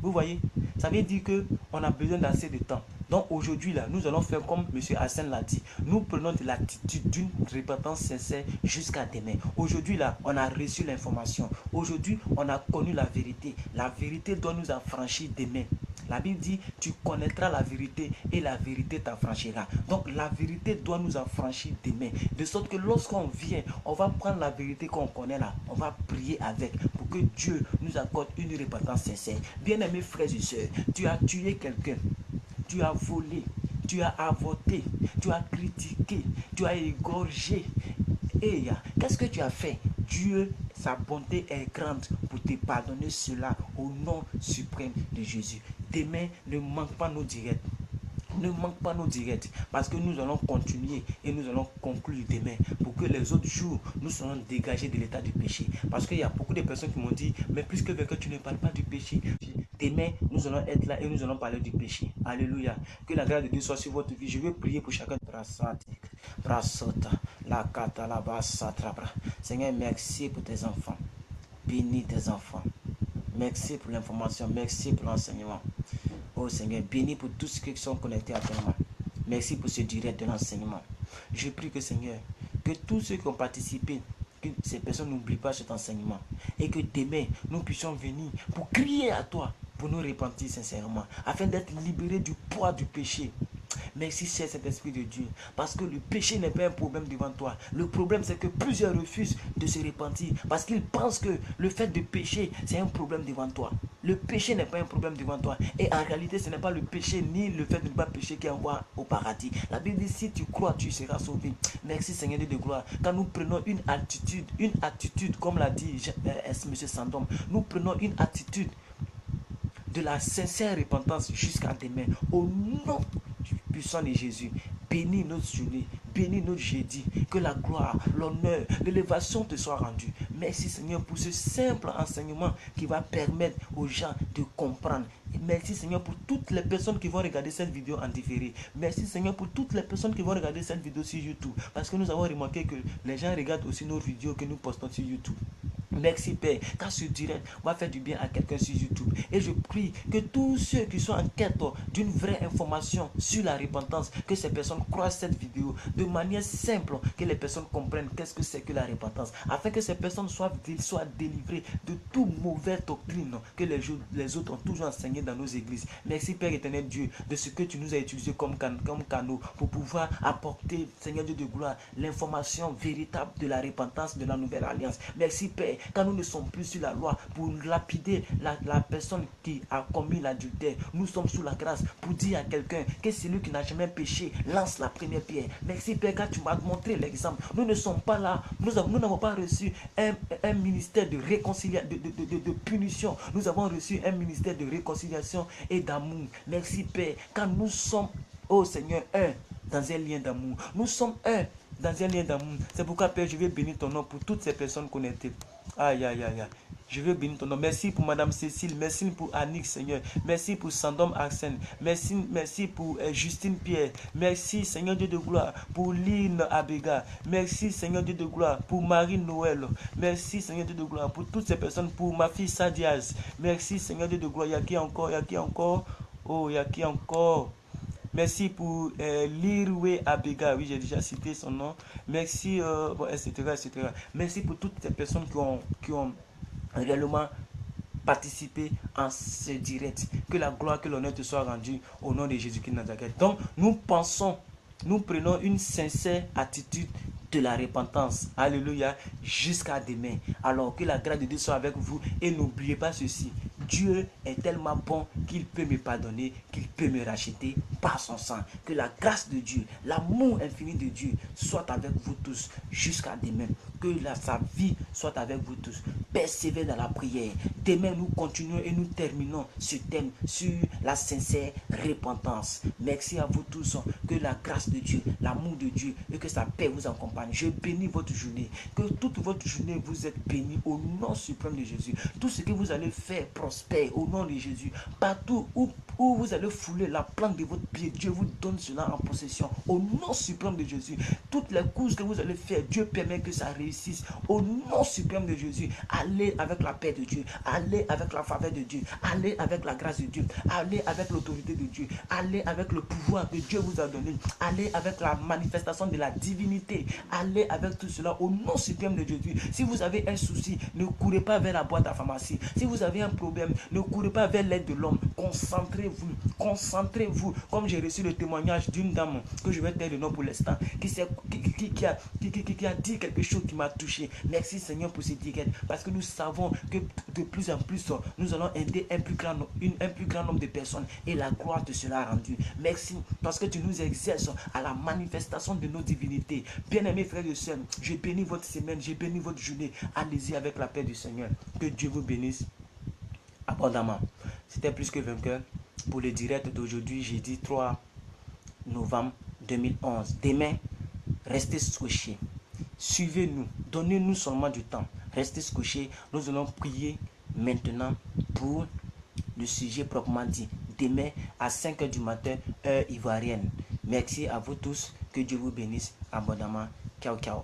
Vous voyez? Ça veut dire qu'on a besoin d'assez de temps. Donc aujourd'hui, là, nous allons faire comme M. Hassan l'a dit. Nous prenons de l'attitude d'une repentance sincère jusqu'à demain. Aujourd'hui, là, on a reçu l'information. Aujourd'hui, on a connu la vérité. La vérité doit nous affranchir demain. La Bible dit, tu connaîtras la vérité et la vérité t'affranchira. Donc la vérité doit nous affranchir demain. De sorte que lorsqu'on vient, on va prendre la vérité qu'on connaît là. On va prier avec pour que Dieu nous accorde une repentance sincère. Bien-aimés frères et sœurs, tu as tué quelqu'un. Tu as volé. Tu as avorté. Tu as critiqué. Tu as égorgé. Et qu'est-ce que tu as fait? Dieu, sa bonté est grande pour te pardonner cela au nom suprême de Jésus. Demain, ne manque pas nos directs. Ne manque pas nos directs parce que nous allons continuer et nous allons conclure demain pour que les autres jours, nous serons dégagés de l'état du péché. Parce qu'il y a beaucoup de personnes qui m'ont dit, mais plus que tu ne parles pas du péché. Demain, nous allons être là et nous allons parler du péché. Alléluia. Que la grâce de Dieu soit sur votre vie. Je veux prier pour chacun. Seigneur, merci pour tes enfants. Bénis tes enfants. Merci pour l'information. Merci pour l'enseignement. Oh Seigneur, bénis pour tous ceux qui sont connectés à toi. Merci pour ce direct de l'enseignement. Je prie que Seigneur, que tous ceux qui ont participé, que ces personnes n'oublient pas cet enseignement. Et que demain, nous puissions venir pour crier à toi, pour nous repentir sincèrement, afin d'être libérés du poids du péché. Merci, cher Saint-Esprit de Dieu, parce que le péché n'est pas un problème devant toi. Le problème, c'est que plusieurs refusent de se repentir, parce qu'ils pensent que le fait de pécher, c'est un problème devant toi. Le péché n'est pas un problème devant toi. Et en réalité, ce n'est pas le péché ni le fait de ne pas pécher qui envoie au paradis. La Bible dit, si tu crois, tu seras sauvé. Merci, Seigneur de gloire. Quand nous prenons une attitude, comme l'a dit M. Sandom, nous prenons une attitude de la sincère repentance jusqu'à demain. Au nom puissant de Jésus, bénis notre journée, bénis notre jeudi, que la gloire, l'honneur, l'élévation te soit rendue. Merci Seigneur pour ce simple enseignement qui va permettre aux gens de comprendre. Merci Seigneur pour toutes les personnes qui vont regarder cette vidéo en différé. Merci Seigneur pour toutes les personnes qui vont regarder cette vidéo sur YouTube. Parce que nous avons remarqué que les gens regardent aussi nos vidéos que nous postons sur YouTube. Merci Père, car ce direct va faire du bien à quelqu'un sur YouTube. Et je prie que tous ceux qui sont en quête d'une vraie information sur la repentance, que ces personnes croient cette vidéo de manière simple, que les personnes comprennent qu'est-ce que c'est que la repentance, afin que ces personnes soient délivrées de toute mauvaise doctrine que les autres ont toujours enseigné dans nos églises. Merci Père éternel Dieu, de ce que tu nous as utilisé comme canaux pour pouvoir apporter, Seigneur Dieu de gloire, l'information véritable de la repentance de la nouvelle alliance. Merci Père, car nous ne sommes plus sur la loi pour lapider la personne qui a commis l'adultère. Nous sommes sous la grâce pour dire à quelqu'un que celui qui n'a jamais péché lance la première pierre. Merci Père, car tu m'as montré l'exemple. Nous ne sommes pas là, nous n'avons pas reçu un ministère de réconciliation, de punition. Nous avons reçu un ministère de réconciliation et d'amour. Merci Père, car nous sommes, oh Seigneur, un dans un lien d'amour. Nous sommes un dans un lien d'amour. C'est pourquoi Père, je vais bénir ton nom pour toutes ces personnes connectées. Aïe, aïe, aïe, aïe. Je veux bénir ton nom. Merci pour Madame Cécile. Merci pour Annick, Seigneur. Merci pour Sandom Arsène. Merci pour Justine Pierre. Merci, Seigneur Dieu de gloire, pour Lynn Abega. Merci, Seigneur Dieu de gloire, pour Marie Noël. Merci, Seigneur Dieu de gloire, pour toutes ces personnes, pour ma fille Sadiaz. Merci, Seigneur Dieu de gloire. Il y a qui encore? Il y a qui encore? Oh, il y a qui encore? Merci pour Lirwe Abega, oui j'ai déjà cité son nom. Merci, bon, etc., etc. Merci pour toutes ces personnes qui ont réellement participé en ce direct. Que la gloire, que l'honneur te soit rendu au nom de Jésus-Christ de Nazareth. Donc nous prenons une sincère attitude de la repentance. Alléluia, jusqu'à demain. Alors que la grâce de Dieu soit avec vous et n'oubliez pas ceci. Dieu est tellement bon qu'il peut me pardonner, qu'il peut me racheter par son sang. Que la grâce de Dieu, l'amour infini de Dieu soit avec vous tous jusqu'à demain. Que sa vie soit avec vous tous. Persévérez dans la prière. Demain, nous continuons et nous terminons ce thème sur la sincère repentance. Merci à vous tous. Que la grâce de Dieu, l'amour de Dieu et que sa paix vous accompagne. Je bénis votre journée. Que toute votre journée vous êtes bénie au nom suprême de Jésus. Tout ce que vous allez faire prospère au nom de Jésus. Partout où vous allez fouler la plante de votre pied, Dieu vous donne cela en possession au nom suprême de Jésus. Toutes les courses que vous allez faire, Dieu permet que ça réussisse au nom suprême de Jésus. Allez avec la paix de Dieu, allez avec la faveur de Dieu, allez avec la grâce de Dieu, allez avec l'autorité de Dieu, allez avec le pouvoir que Dieu vous a donné, allez avec la manifestation de la divinité, allez avec tout cela au nom suprême de Jésus. Si vous avez un souci, ne courez pas vers la boîte à pharmacie. Si vous avez un problème, ne courez pas vers l'aide de l'homme. Concentrez-vous. Comme j'ai reçu le témoignage d'une dame que je vais taire le nom pour l'instant, qui a dit quelque chose qui m'a touché. Merci Seigneur pour ce direct, parce que nous savons que de plus en plus nous allons aider un plus grand nombre de personnes et la gloire te sera rendue. Merci parce que tu nous exerces à la manifestation de nos divinités. Bien-aimés frères et sœurs, je bénis votre semaine, je bénis votre journée. Allez-y avec la paix du Seigneur. Que Dieu vous bénisse abondamment. C'était Plus que Vainqueur pour le direct d'aujourd'hui, jeudi 3 novembre 2011. Demain, restez scotchés. Suivez-nous, donnez-nous seulement du temps. Restez scotchés. Nous allons prier maintenant pour le sujet proprement dit. Demain à 5 h du matin, heure ivoirienne. Merci à vous tous. Que Dieu vous bénisse abondamment. Ciao, ciao.